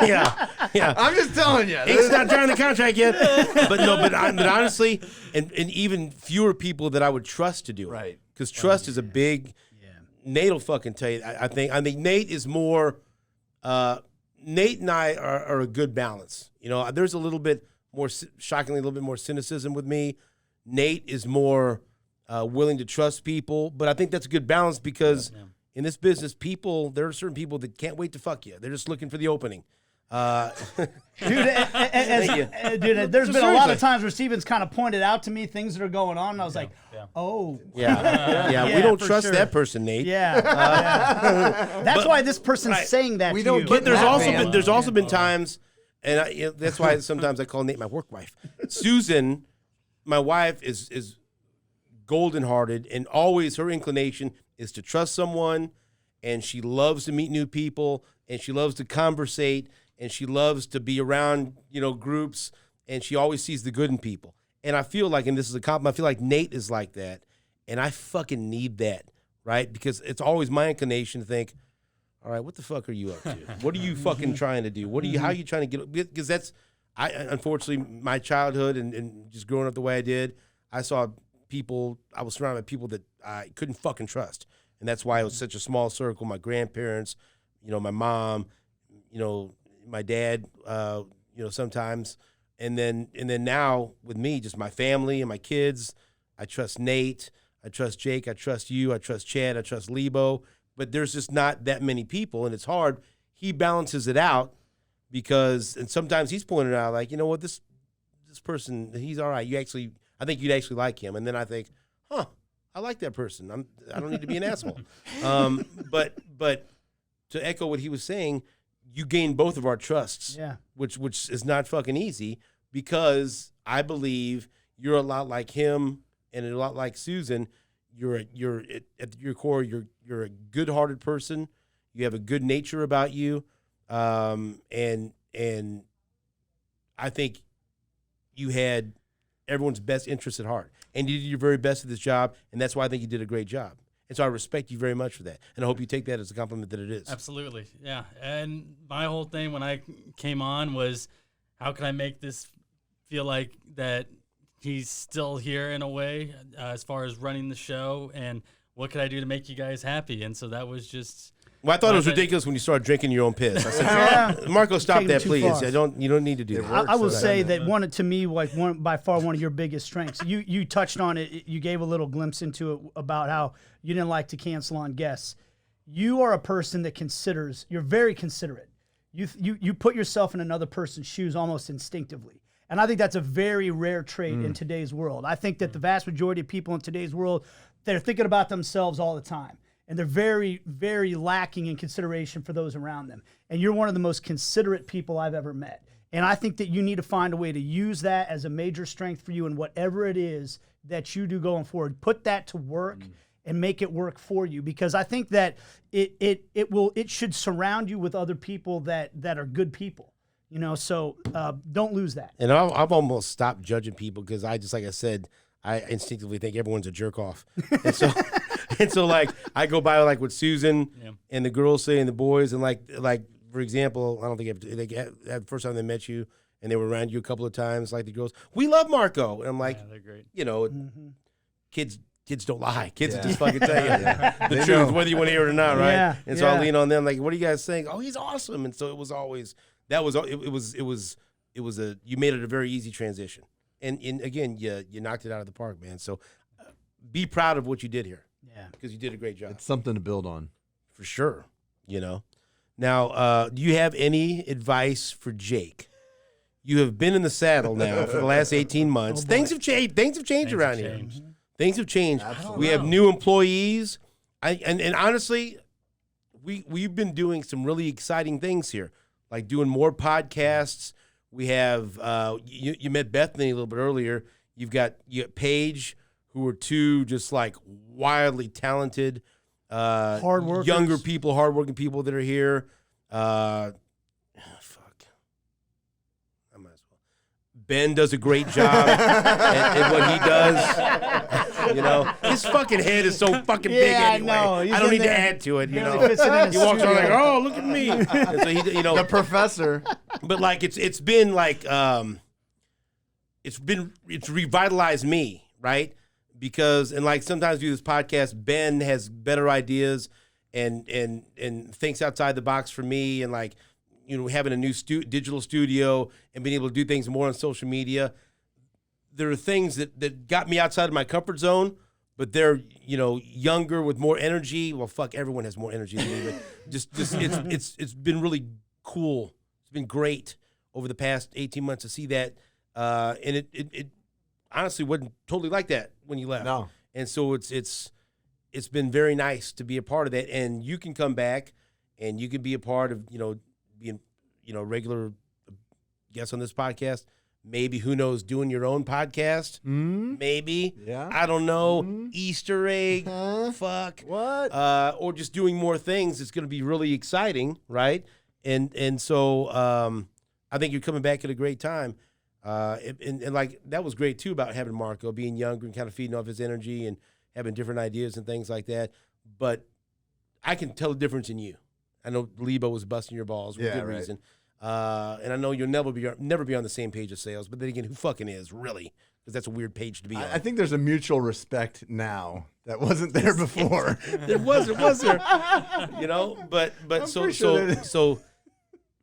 A: Yeah.
C: I'm just telling you.
A: It's not trying the contract yet. But honestly, and even fewer people that I would trust to do it.
C: Right.
A: Because trust is a big. Nate will fucking tell you. I think Nate is more. Nate and I are a good balance. You know, there's a little bit more, shockingly, a little bit more cynicism with me. Nate is more willing to trust people, but I think that's a good balance because in this business, there are certain people that can't wait to fuck you. They're just looking for the opening.
B: Dude, there's been a lot of times where Steven's kind of pointed out to me things that are going on, and I was like, oh.
A: Yeah, we don't trust that person, Nate.
B: Yeah. That's why this person's saying that to you.
A: But there's also been times, and that's why sometimes I call Nate my work wife. Susan, my wife, is golden-hearted, and always her inclination is to trust someone, and she loves to meet new people, and she loves to conversate, and she loves to be around, groups, and she always sees the good in people. And I feel like, and this is a compliment, I feel like Nate is like that, and I fucking need that, right? Because it's always my inclination to think, all right, what the fuck are you up to? What are you fucking trying to do? How are you trying to get? Because unfortunately, my childhood and just growing up the way I did, I was surrounded by people that I couldn't fucking trust. And that's why it was such a small circle. My grandparents, my mom, my dad, sometimes. And then now with me, just my family and my kids, I trust Nate, I trust Jake, I trust you, I trust Chad, I trust Lebo. But there's just not that many people, and it's hard. He balances it out and sometimes he's pointing out, like, you know what, this person, he's all right. I think you'd actually like him. And then I think, I like that person. I don't need to be an asshole. But to echo what he was saying, you gain both of our trusts, which is not fucking easy, because I believe you're a lot like him and a lot like Susan. You're at your core, you're a good-hearted person. You have a good nature about you, and I think you had everyone's best interest at heart, and you did your very best at this job, and that's why I think you did a great job. And so I respect you very much for that, and I hope you take that as a compliment that it is.
D: Absolutely, yeah. And my whole thing when I came on was, how can I make this feel like that he's still here in a way, as far as running the show, and what could I do to make you guys happy? And so that was just.
A: Well, I thought it was ridiculous when you started drinking your own piss. I said, Marco, stop that, please. You don't need to do that.
B: I will say that to me, by far one of your biggest strengths. You touched on it. You gave a little glimpse into it about how you didn't like to cancel on guests. You are a person that considers. You're very considerate. You put yourself in another person's shoes almost instinctively. And I think that's a very rare trait in today's world. I think that the vast majority of people in today's world, they're thinking about themselves all the time. and they're very, very lacking in consideration for those around them. And you're one of the most considerate people I've ever met. And I think that you need to find a way to use that as a major strength for you in whatever it is that you do going forward. Put that to work and make it work for you, because I think that it should surround you with other people that are good people. You know, so don't lose that.
A: And I've almost stopped judging people because I just, like I said, I instinctively think everyone's a jerk off. And so like I go by like with Susan and the girls say and the boys and like for example, I don't think the first time they met you and they were around you a couple of times, like the girls, we love Marco. And I'm like,
D: they're great.
A: You know, kids don't lie. Kids just fucking tell you the truth, whether you want to hear it or not, right?
B: Yeah,
A: and so I lean on them, like, what are you guys saying? Oh, he's awesome. And so it was always you made it a very easy transition. And again, you knocked it out of the park, man. So be proud of what you did here.
B: Yeah,
A: because you did a great job.
C: It's something to build on,
A: for sure. You know. Now, do you have any advice for Jake? You have been in the saddle now for the last 18 months. Things have changed. Things have changed around here. Things have changed. We have new employees. And honestly, we've been doing some really exciting things here, like doing more podcasts. We have you met Bethany a little bit earlier. You got Paige, who are two just like wildly talented,
B: hard workers,
A: younger people, hardworking people that are here. I might as well. Ben does a great job at what he does. You know, his fucking head is so fucking big anyway. I don't need to add to it. You know, he walks around like, oh, look at me. And so he, you know,
C: the professor.
A: But like it's been like it's revitalized me, right? Because and like sometimes we do this podcast, Ben has better ideas and thinks outside the box for me, and like, you know, having a new digital studio and being able to do things more on social media. There are things that got me outside of my comfort zone, but they're, you know, younger with more energy. Well, fuck, everyone has more energy than me, but just it's been really cool. It's been great over the past 18 months to see that, and it honestly wasn't totally like that when you left.
C: No,
A: and so it's been very nice to be a part of that, and you can come back and you can be a part of, you know, being, you know, regular guest on this podcast. Maybe, who knows, doing your own podcast. Maybe. Yeah. I don't know. Easter egg. Fuck.
C: What?
A: Or just doing more things. It's going to be really exciting, right? And so I think you're coming back at a great time. And like, that was great, too, about having Marco, being younger and kind of feeding off his energy and having different ideas and things like that. But I can tell the difference in you. I know Lebo was busting your balls for good reason. And I know you'll never be on the same page of sales, but then again, who fucking is, really? Because that's a weird page to be on.
C: I think there's a mutual respect now that wasn't there before.
A: There was there? You know, but so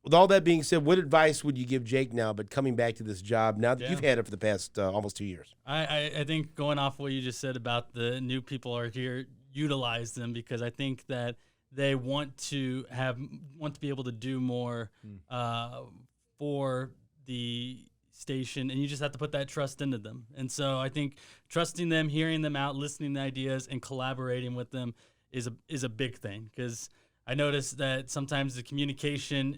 A: with all that being said, what advice would you give Jake now, but coming back to this job now that you've had it for the past almost 2 years?
D: I think, going off what you just said about the new people are here, utilize them, because I think that they want to be able to do more for the station, and you just have to put that trust into them. And so I think trusting them, hearing them out, listening to ideas, and collaborating with them is a big thing, because I noticed that sometimes the communication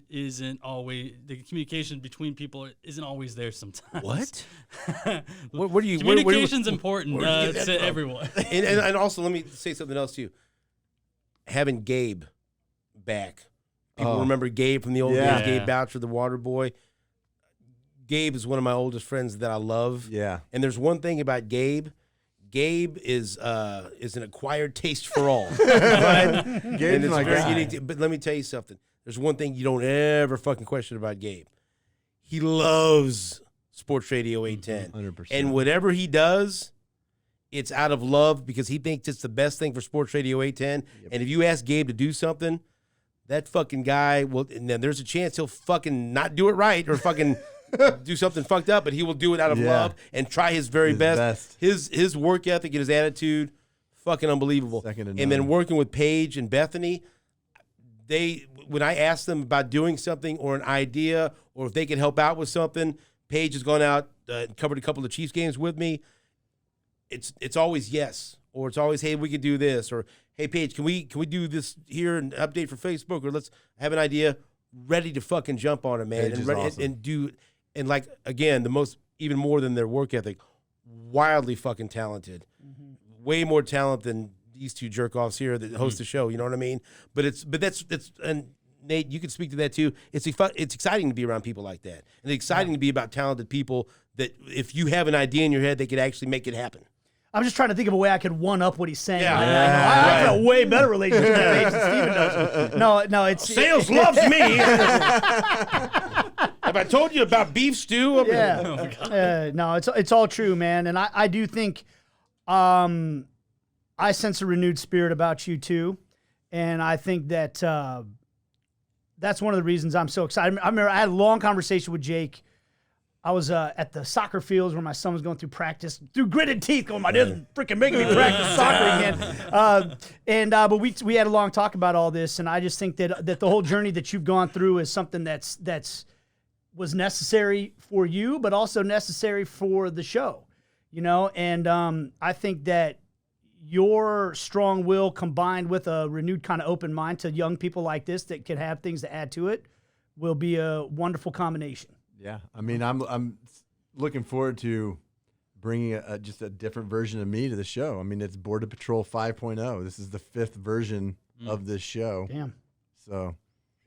D: between people isn't always there sometimes.
A: What? What do you?
D: Communication's important to everyone.
A: And also, let me say something else to you. Having Gabe back. People remember Gabe from the old days, Gabe Boucher, the water boy. Gabe is one of my oldest friends that I love. Yeah. And there's one thing about Gabe. Gabe is an acquired taste for all. Right? Gabe's my guy. But let me tell you something. There's one thing you don't ever fucking question about Gabe. He loves Sports Radio 810. 100%. And whatever he does, it's out of love, because he thinks it's the best thing for Sports Radio 810. Yep. And if you ask Gabe to do something, that fucking guy will, and then there's a chance he'll fucking not do it right or fucking do something fucked up, but he will do it out of love and try his very best. His work ethic and his attitude, fucking unbelievable. And then working with Paige and Bethany, when I asked them about doing something or an idea, or if they could help out with something, Paige has gone out, covered a couple of Chiefs games with me. It's always yes or it's always, hey, we could do this, or hey, Paige, can we do this here and update for Facebook, or let's have an idea, ready to fucking jump on it, man,
C: Paige
A: and
C: is
A: ready,
C: awesome.
A: and do, and like again, the most, even more than their work ethic, wildly fucking talented, way more talent than these two jerk offs here that host the show. You know what I mean? But that's and Nate, you can speak to that too. It's exciting to be around people like that, and it's exciting to be about talented people that if you have an idea in your head, they could actually make it happen.
B: I'm just trying to think of a way I could one up what he's saying.
A: Yeah.
B: Like, I got a way better relationship with Paige than Steven does. No, it's
A: Sales loves me. Have I told you about beef stew?
B: Yeah. No, it's all true, man. And I do think I sense a renewed spirit about you too. And I think that that's one of the reasons I'm so excited. I remember I had a long conversation with Jake. I was at the soccer fields where my son was going through practice, through gritted teeth, going, my dad's freaking making me practice soccer again. But we had a long talk about all this, and I just think that the whole journey that you've gone through is something that's was necessary for you, but also necessary for the show, you know. And I think that your strong will combined with a renewed kind of open mind to young people like this that could have things to add to it will be a wonderful combination.
C: Yeah, I mean, I'm looking forward to bringing just a different version of me to the show. I mean, it's Border Patrol 5.0. This is the 5th version of this show.
B: Damn.
C: So,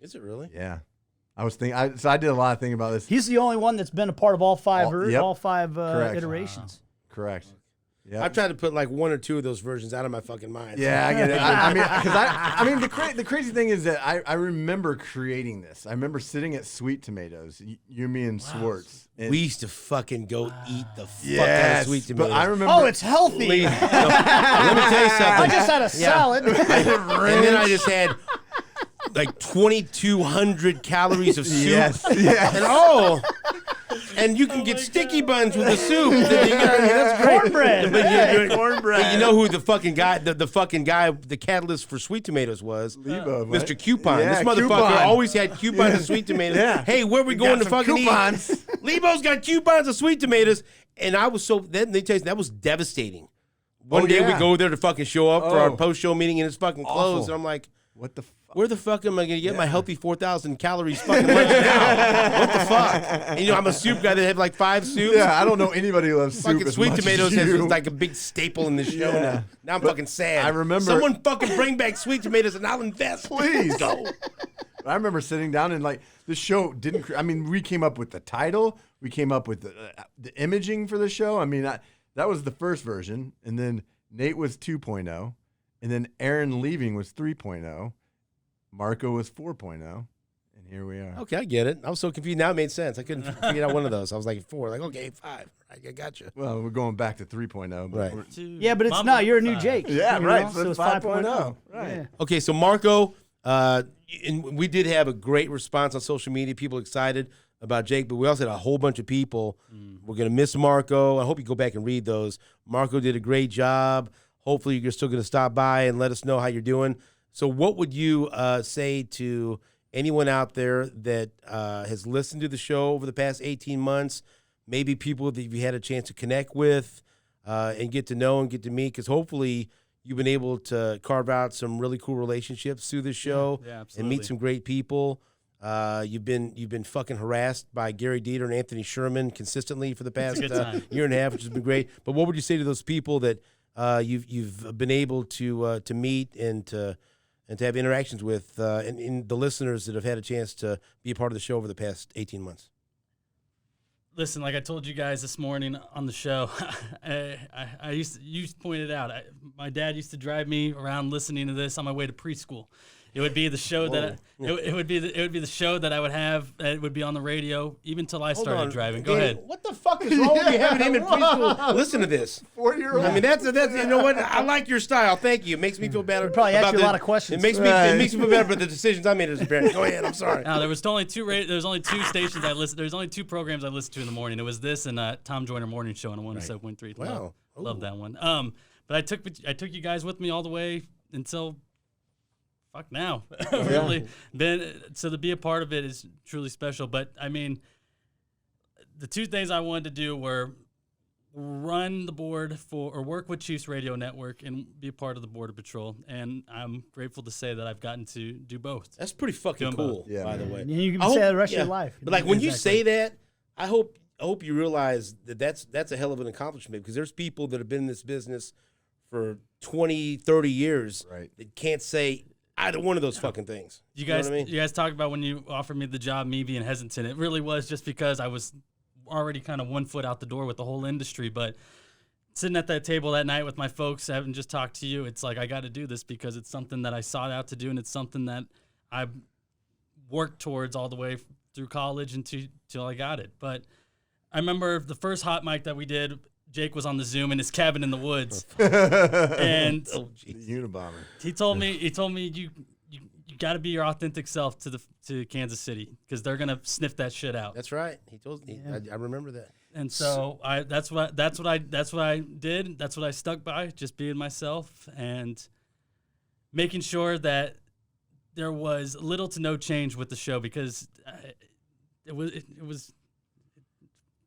A: Is it really?
C: yeah, I was thinking. So I did a lot of thinking about this.
B: He's the only one that's been a part of all five
C: Correct.
B: iterations.
C: Correct. Yeah.
A: I've tried to put like one or two of those versions out of my fucking mind.
C: Yeah, I get it. I mean, the crazy thing is that I remember creating this. I remember sitting at Sweet Tomatoes, you, me, and Swartz. And
A: We used to fucking go eat the fuck out of sweet tomatoes.
C: but I remember.
B: Oh, it's healthy.
A: Let me tell you something.
B: I just had a salad.
A: And then I just had like 2,200 calories of soup.
C: Yes.
A: And you can get sticky buns with the soup. That's great.
B: Cornbread.
A: But you know who the fucking guy, the catalyst for sweet tomatoes was?
C: Lebo,
A: Mr. Coupon.
C: Yeah,
A: This motherfucker
C: Coupon.
A: always had coupons of sweet tomatoes.
C: Yeah.
A: Hey, where we going to
C: some
A: fucking
C: coupons.
A: eat? Lebo's got coupons of sweet tomatoes. And I was so, then they tell you, that was devastating. One day we go there to fucking show up for our post-show meeting and it's fucking closed.
C: Awful.
A: And I'm like,
C: What the fuck?
A: where the fuck am I going to get my healthy 4,000 calories fucking lunch now? What the fuck? And you know, I'm a soup guy that had like 5 soups.
C: Yeah, I don't know anybody who loves soup
A: Fucking
C: as
A: sweet
C: much
A: tomatoes
C: as you.
A: is like a big staple in the show now. Now I'm fucking sad.
C: I remember-
A: Someone fucking bring back sweet tomatoes and I'll invest.
C: Please.
A: Go.
C: I remember sitting down and like the show didn't. I mean, we came up with the title, we came up with the imaging for the show. I mean, that was the first version, and then Nate was 2.0, and then Aaron leaving was 3.0, Marco was 4.0, and here we are.
A: Okay, I get it. I was so confused. Now it made sense. I couldn't figure out one of those. I was like 4. Like, okay, 5. I got you.
C: Well, we're going back to 3.0, but
A: Right.
B: Yeah, but it's not. You're a new Jake.
C: yeah,
B: you
C: right.
B: know?
C: So it's 5.0. Right.
B: Yeah.
A: Okay, so Marco, and we did have a great response on social media. People excited about Jake, but we also had a whole bunch of people. We're going to miss Marco. I hope you go back and read those. Marco did a great job. Hopefully you're still going to stop by and let us know how you're doing. So what would you say to anyone out there that has listened to the show over the past 18 months, maybe people that you had a chance to connect with and get to know and get to meet? Because hopefully you've been able to carve out some really cool relationships through this show
D: Yeah,
A: and meet
D: absolutely.
A: some great people. You've been fucking harassed by Gary Dieter and Anthony Sherman consistently for the past
D: good time.
A: year and a half, which has been great. But what would you say to those people that you've been able to meet and to have interactions with, and the listeners that have had a chance to be a part of the show over the past 18 months?
D: Listen, like I told you guys this morning on the show, you pointed out, my dad used to drive me around listening to this on my way to preschool. It would be the show that it would be the show that I would have that would be on the radio even till I started driving. Go ahead.
A: What the fuck is wrong with you having him in preschool? Listen to this.
C: 4-year-old.
A: I mean, that's you know what? I like your style. Thank you. It makes me feel better.
B: Probably asked
A: about
B: you a
A: the-
B: lot of questions.
A: It makes me feel better about the decisions I made as a parent. Go ahead. I'm sorry.
D: Now, there was only two stations I listened. There's only 2 programs I listened to in the morning. It was this and Tom Joyner Morning Show on 107.3.
A: Wow.
D: Love that one. But I took you guys with me all the way until fuck now. Really. So to be a part of it is truly special. But I mean, the 2 things I wanted to do were run the board for or work with Chiefs Radio Network and be a part of the Border Patrol. And I'm grateful to say that I've gotten to do both.
A: That's pretty fucking cool,
C: Yeah,
A: by the
C: man.
A: way.
B: And you can say that the rest of your life.
A: But like when you
D: Exactly.
A: say that, I hope you realize that that's a hell of an accomplishment, because there's people that have been in this business for 20, 30 years
C: Right.
A: that can't say either one of those fucking things.
D: You
A: know
D: guys,
A: what I mean?
D: you guys talked about when you offered me the job, me being hesitant. It really was just because I was already kind of 1 foot out the door with the whole industry. But sitting at that table that night with my folks, having just talked to you, it's like I got to do this because it's something that I sought out to do, and it's something that I worked towards all the way through college and till I got it. But I remember the first hot mic that we did. Jake was on the Zoom in his cabin in the woods, and
A: Oh,
C: The
A: jeez.
C: Unabomber.
D: he told me you got to be your authentic self to Kansas City, because they're gonna sniff that shit out.
A: That's right. He told me. I remember that.
D: And so that's what I did. That's what I stuck by, just being myself and making sure that there was little to no change with the show, because it was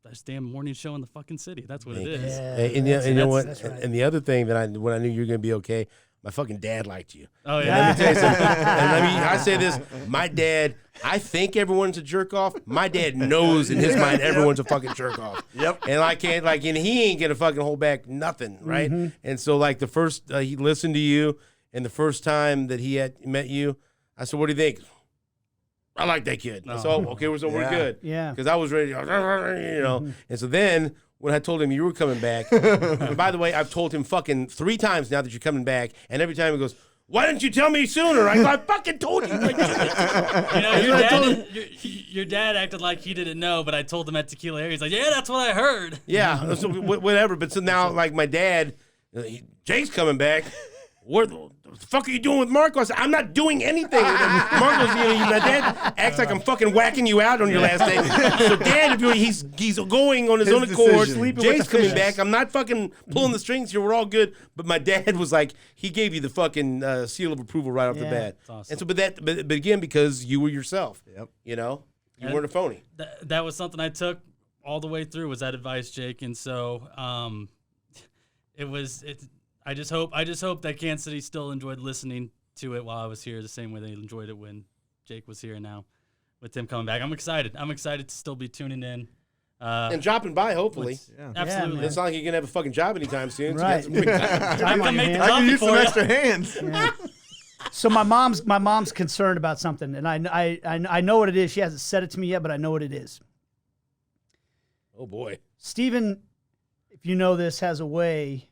D: best damn morning show in the fucking city. That's what it is.
B: Yeah,
A: Hey, and you know what?
B: that's right.
A: And the other thing that when I knew you were gonna be okay, my fucking dad liked you.
D: Oh
A: And
D: yeah.
A: let me tell you something. And I say this, my dad, I think everyone's a jerk off. My dad knows in his mind everyone's a fucking jerk off.
C: Yep.
A: And I can't, like, and he ain't gonna fucking hold back nothing, right? And so, like, the first, he listened to you, and the first time that he had met you, I said, what do you think? I like that kid.
D: No.
A: So, okay, so we're
C: Yeah.
A: good.
B: Yeah.
A: Because I was ready, you know. And so then, when I told him you were coming back, and by the way, I've told him fucking 3 times now that you're coming back, and every time he goes, why didn't you tell me sooner? I go, I fucking told you. Like,
D: You know, your dad acted like he didn't know, but I told him at Tequila Air. He's like, yeah, that's what I heard.
A: yeah, so whatever. But so now, like, my dad, Jake's coming back. What the fuck are you doing with Marco? I said, I'm not doing anything. Marco's, my dad acts like I'm fucking whacking you out on your last day. So Dad, he's going on his own accord.
C: decision. Sleeping
A: Jake's coming back. I'm not fucking pulling the strings here. We're all good. But my dad was like, he gave you the fucking seal of approval right off the
B: Yeah.
A: bat.
D: That's awesome.
A: And so, but again, because you were yourself.
C: Yep.
A: You know, you
D: And-
A: weren't a phony.
D: That was something I took all the way through, was that advice, Jake. And so I just hope that Kansas City still enjoyed listening to it while I was here the same way they enjoyed it when Jake was here. Now with him coming back, I'm excited to still be tuning in.
A: And dropping by, hopefully.
C: Yeah.
D: Absolutely.
B: man.
A: It's not like you're going to have a fucking job anytime soon. So
B: Right.
A: you got some free time.
B: Time
D: I'm
B: on
D: gonna
B: your
D: make the
B: hands.
C: I can
D: coffee
C: use some
D: for you.
C: extra hands.
B: So my mom's concerned about something, and I know what it is. She hasn't said it to me yet, but I know what it is.
A: Oh, boy.
B: Steven, if you know this, has a way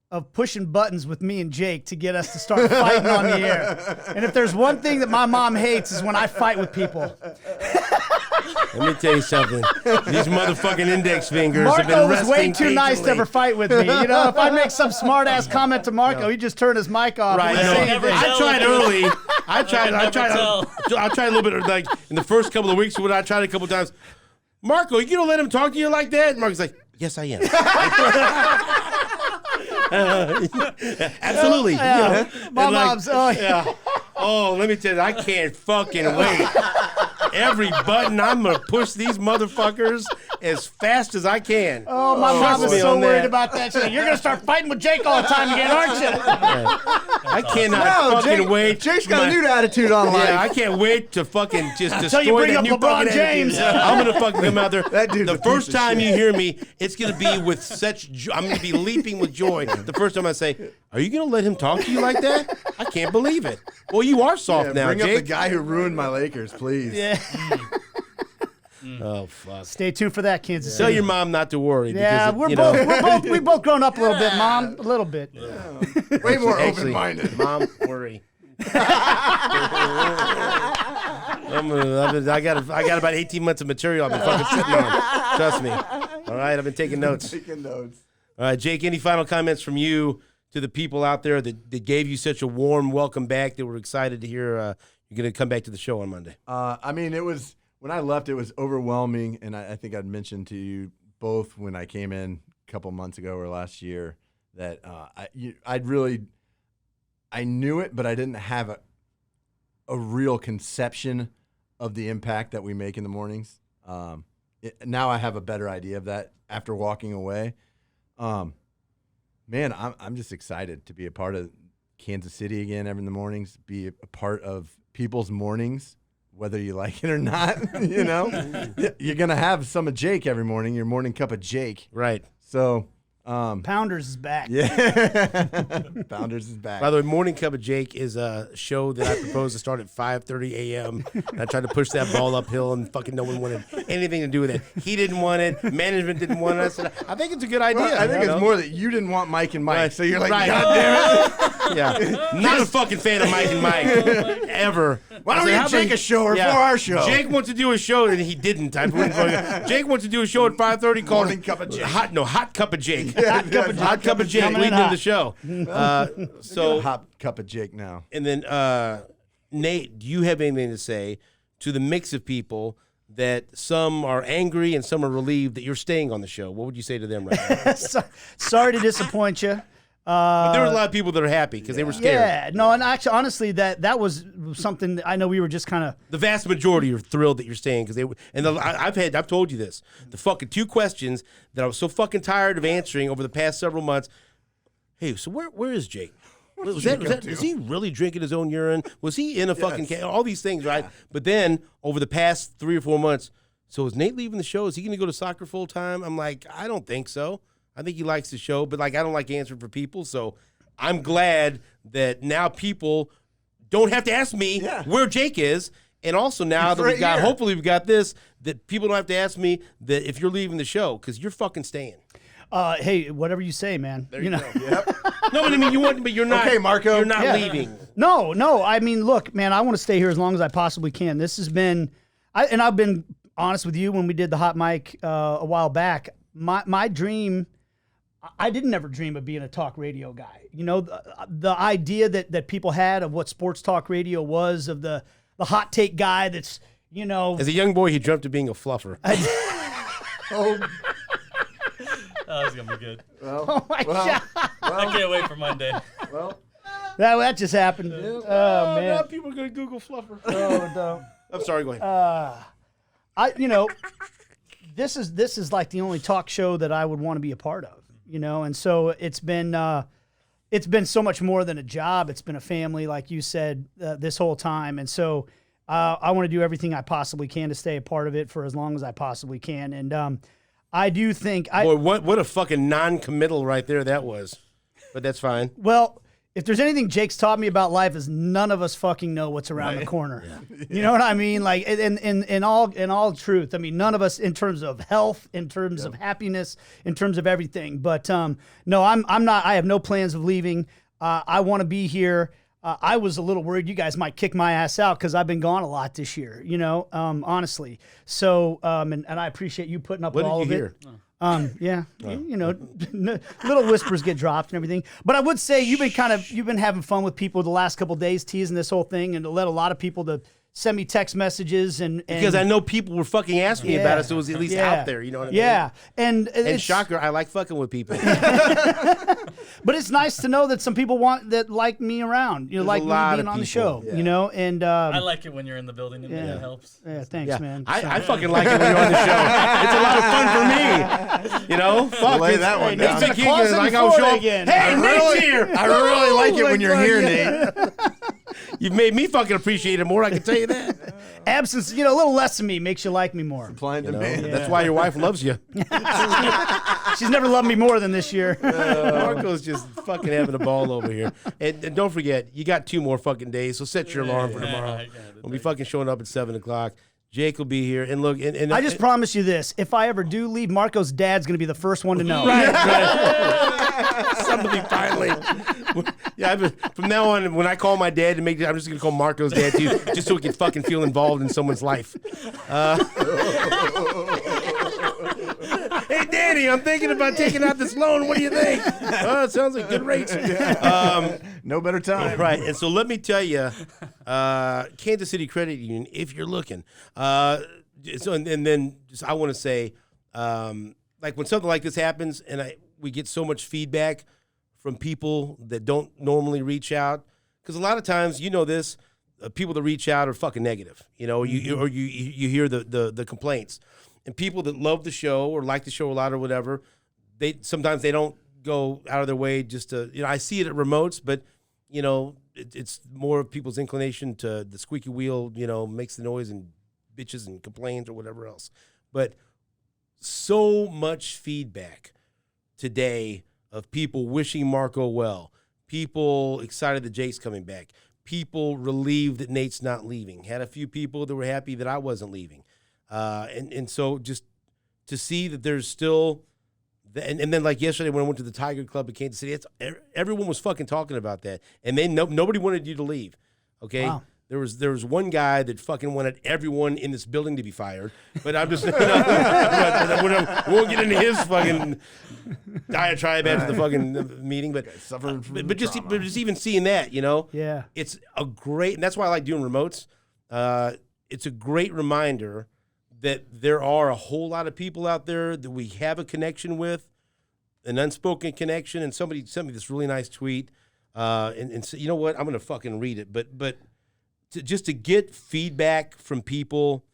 B: of pushing buttons with me and Jake to get us to start fighting on the air. And if there's one thing that my mom hates is when I fight with people.
A: Let me tell you something. These motherfucking index fingers have been
B: Marco was way
A: resting
B: too nice to
A: patiently.
B: ever fight with me. You know, if I make some smart ass comment to Marco, he just turned his mic off.
A: Right,
B: and
A: no,
B: say
D: never
B: anything.
A: I tried early. I tried a little bit, like, in the first couple of weeks when I tried a couple of times. Marco, you gonna let him talk to you like that? And Marco's like, yes, I am. Absolutely.
B: Yeah.
A: You know,
B: My
A: and like,
B: mom's.
A: yeah. Oh, let me tell you, I can't fucking wait. Every button, I'm gonna push these motherfuckers as fast as I can.
B: Oh, my mom
A: Trust
B: is
A: me
B: so
A: on
B: worried
A: that.
B: about that. She's like, you're gonna start fighting with Jake all the time again, aren't you?
A: I cannot fucking wait.
C: Jake's got a new attitude on life.
A: Yeah, I can't wait to fucking just
B: Until
A: destroy
B: you bring
A: that
B: up
A: new
B: LeBron
A: fucking
B: James.
A: attitude. I'm gonna fucking come out there.
C: That dude's
A: the
C: a piece
A: first
C: of
A: time
C: shit.
A: you hear me, it's gonna be with such. I'm gonna be leaping with joy. The first time I say, "Are you gonna let him talk to you like that?" I can't believe it. Well, you are soft
C: Yeah,
A: now,
C: bring up the
A: Jake.
C: guy who ruined my Lakers, please.
B: Yeah.
A: Oh fuck.
B: Stay tuned for that, Kansas
A: Tell
B: City.
A: your mom not to worry.
B: Yeah,
A: because
B: we've both grown up a little bit, Mom. A little bit.
C: Way more
A: Actually,
C: open-minded.
A: Mom, worry. I got about 18 months of material I've been fucking sitting on. Trust me. All right, I've been taking notes.
C: Taking notes.
A: All right, Jake, any final comments from you to the people out there that gave you such a warm welcome back, that were excited to hear you're going to come back to the show on Monday?
C: I mean, it was, when I left, it was overwhelming, and I think I'd mentioned to you both when I came in a couple months ago or last year that I knew it, but I didn't have a real conception of the impact that we make in the mornings. Now I have a better idea of that after walking away. Man, I'm just excited to be a part of Kansas City again every in the mornings, be a part of people's mornings, whether you like it or not. You know, you're gonna have some of Jake every morning, your morning cup of Jake.
A: Right.
C: So
B: Pounders is back.
C: Yeah. Pounders is back.
A: By the way, Morning Cup of Jake is a show that I proposed to start at 5:30 a.m. And I tried to push that ball uphill, and fucking no one wanted anything to do with it. He didn't want it. Management didn't want it. I said, I think it's a good idea.
C: Well, I think it's more that you didn't want Mike and Mike,
A: Right.
C: so you're like,
A: Right.
C: God damn it.
A: Yeah. Not a fucking fan of Mike and Mike. Ever.
C: Why don't we
A: I
C: give
A: said,
C: Jake a show before our show?
A: Jake wants to do a show, and he didn't. Jake wants to do a show at 5:30 called
C: Morning Cup of Jake.
A: Hot Cup of Jake.
C: Hot
A: Cup of Jake
B: Coming in
A: leading to
B: hot.
A: the show.
C: So hot cup of Jake now.
A: And then, Nate, do you have anything to say to the mix of people that some are angry and some are relieved that you're staying on the show? What would you say to them right now?
B: Sorry to disappoint you.
A: But there were a lot of people that are happy because they were scared.
B: Yeah, no, and actually, honestly, that was something that I know we were just kind of.
A: The vast majority are thrilled that you're staying because they were. And I've told you this. The fucking 2 questions that I was so fucking tired of answering over the past several months. Hey, so where is Jake? Is he really drinking his own urine? Was he in a fucking all these things, right? But then over the past 3 or 4 months, so is Nate leaving the show? Is he going to go to soccer full time? I'm like, I don't think so. I think he likes the show, but like I don't like answering for people. So I'm glad that now people don't have to ask me where Jake is. And also now that hopefully we've got this, that people don't have to ask me that if you're leaving the show because you're fucking staying.
B: Hey, whatever you say, man.
A: There you
B: know.
A: go. Yep. No, but I mean you want, but you're not.
C: Okay, Marco.
A: You're not leaving.
B: No. I mean, look, man. I want to stay here as long as I possibly can. This has been, I've been honest with you when we did the hot mic a while back. My dream. I didn't ever dream of being a talk radio guy. You know, the idea that people had of what sports talk radio was, of the hot take guy that's, you know.
A: As a young boy, he dreamt of being a fluffer.
C: Oh,
D: Oh, this is gonna be good.
B: Oh my God.
D: I can't wait for Monday.
C: well.
B: That just happened. Oh, man.
A: Now people are going to Google fluffer.
B: Oh, no.
A: I'm sorry, go ahead.
B: This is like the only talk show that I would want to be a part of, you know, and so it's been so much more than a job. It's been a family, like you said, this whole time, and so I want to do everything I possibly can to stay a part of it for as long as I possibly can, and I do think
A: Boy, what a fucking non-committal right there that was, but that's fine.
B: Well, if there's anything Jake's taught me about life is none of us fucking know what's around the corner. Yeah. You know what I mean? Like in all truth, I mean, none of us in terms of health, in terms of happiness, in terms of everything. But no, I'm not. I have no plans of leaving. I want to be here. I was a little worried you guys might kick my ass out because I've been gone a lot this year. You know, honestly. So and I appreciate you putting up with all of it. Yeah, you know, little whispers get dropped and everything. But I would say you've been having fun with people the last couple of days, teasing this whole thing, and to let a lot of people to send me text messages and
A: because I know people were fucking asking me about it, so it was at least out there. You know what I mean?
B: Yeah, and
A: shocker, I like fucking with people.
B: But it's nice to know that some people like me around. You know, like me being on the show. Yeah. You know, and
D: I like it when you're in the building. It helps.
B: Yeah, thanks, man.
A: I fucking like it when you're on the show. It's a lot of fun for me. You know, fuck
C: lay that one down.
A: Nate's like I'll show
B: again.
A: Hey, Nate's here.
C: I really like it when you're here, Nate.
A: You've made me fucking appreciate it more. I can tell you that.
B: Absence, you know, a little less of me makes you like me more.
C: Supply and demand.
A: That's why your wife loves you.
B: She's never loved me more than this year.
A: Marco's just fucking having a ball over here. And don't forget, you got 2 more fucking days, so set your alarm for tomorrow. We'll be fucking showing up at 7 o'clock. Jake will be here. And look, and
B: I just promise you this. If I ever do leave, Marco's dad's going to be the first one to know.
A: Right. Somebody finally. Yeah, from now on, when I call my dad to make it, I'm just going to call Marco's dad too, just so he can fucking feel involved in someone's life. Hey, Danny, I'm thinking about taking out this loan. What do you think? Oh, it sounds like good rates.
C: No better time.
A: Right, and so let me tell you, Kansas City Credit Union, if you're looking. And then just, I want to say, like when something like this happens, and we get so much feedback from people that don't normally reach out, because a lot of times, you know this, people that reach out are fucking negative. You know, you hear the complaints, and people that love the show or like the show a lot or whatever, sometimes they don't go out of their way just to, I see it at remotes, but, it's more of people's inclination to the squeaky wheel, makes the noise and bitches and complains or whatever else. But so much feedback today of people wishing Marco well, people excited that Jake's coming back, people relieved that Nate's not leaving. Had a few people that were happy that I wasn't leaving. And so just to see that there's still, and then like yesterday when I went to the Tiger Club in Kansas City, everyone was fucking talking about that. And nobody wanted you to leave, okay? Wow. There was one guy that fucking wanted everyone in this building to be fired, but I'm just we won't get into his fucking diatribe after the fucking meeting. But just even seeing that,
B: yeah,
A: it's a great, and that's why I like doing remotes. It's a great reminder that there are a whole lot of people out there that we have a connection with, an unspoken connection. And somebody sent me this really nice tweet, and so, you know what? I'm gonna fucking read it, but. Just to get feedback from people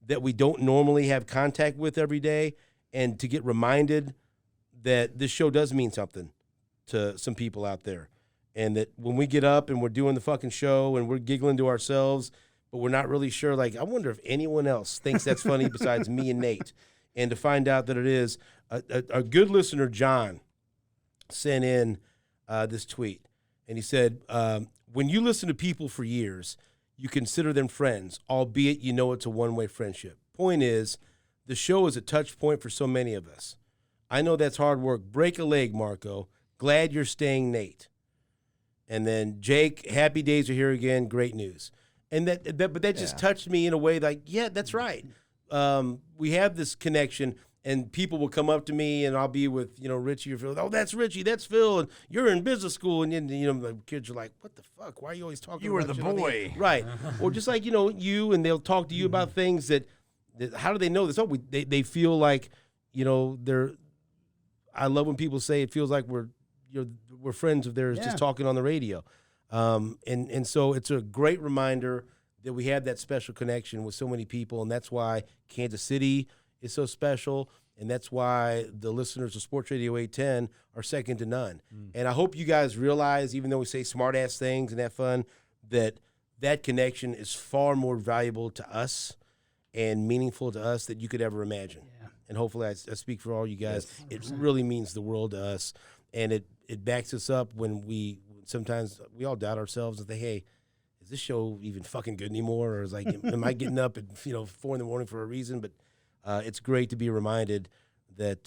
A: that we don't normally have contact with every day, and to get reminded that this show does mean something to some people out there, and that when we get up and we're doing the fucking show and we're giggling to ourselves, but we're not really sure, like, I wonder if anyone else thinks that's funny besides me and Nate, and to find out that it is. A good listener, John, sent in this tweet, and he said, when you listen to people for years, you consider them friends, albeit you know it's a one-way friendship. Point is, the show is a touch point for so many of us. I know that's hard work. Break a leg, Marco. Glad you're staying, Nate. And then Jake, happy days are here again. Great news. And that just touched me in a way like, yeah, that's right. We have this connection. And people will come up to me, and I'll be with, Richie or Phil. Oh, that's Richie, that's Phil, and you're in business school. And then, the kids are like, what the fuck? Why are you always talking
C: you
A: about
C: the boy?
A: Right. Or just like, you, and they'll talk to you about things that how do they know this? Oh, they feel like, they're, I love when people say it feels like we're friends of theirs just talking on the radio. And so it's a great reminder that we have that special connection with so many people, and that's why Kansas City is so special, and that's why the listeners of Sports Radio 810 are second to none. And I hope you guys realize, even though we say smart-ass things and have fun, that connection is far more valuable to us and meaningful to us than you could ever imagine. Yeah. And hopefully I speak for all you guys. Yes, it really means the world to us, and it backs us up when sometimes we all doubt ourselves and think, hey, is this show even fucking good anymore? Or is like, am I getting up at 4 in the morning for a reason? But it's great to be reminded that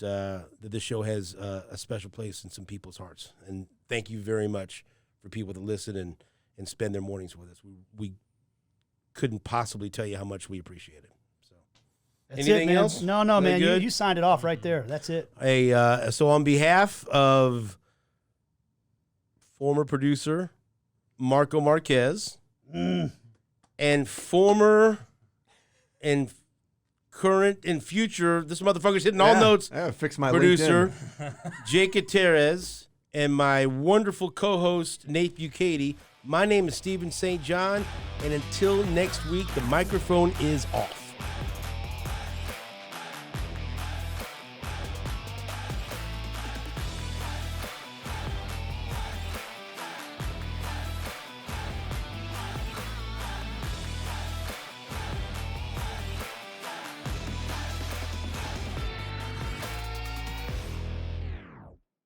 A: this show has a special place in some people's hearts. And thank you very much for people that listen and spend their mornings with us. We couldn't possibly tell you how much we appreciate it. So,
B: that's
A: anything
B: it, man.
A: else?
B: No, man. You signed it off right there. That's it.
A: So on behalf of former producer Marco Marquez and former and current and future, this motherfucker's hitting all notes.
C: Fix my
A: producer Jake Gutierrez and my wonderful co-host Nate Bukaty. My name is Stephen St. John, and until next week, the microphone is off.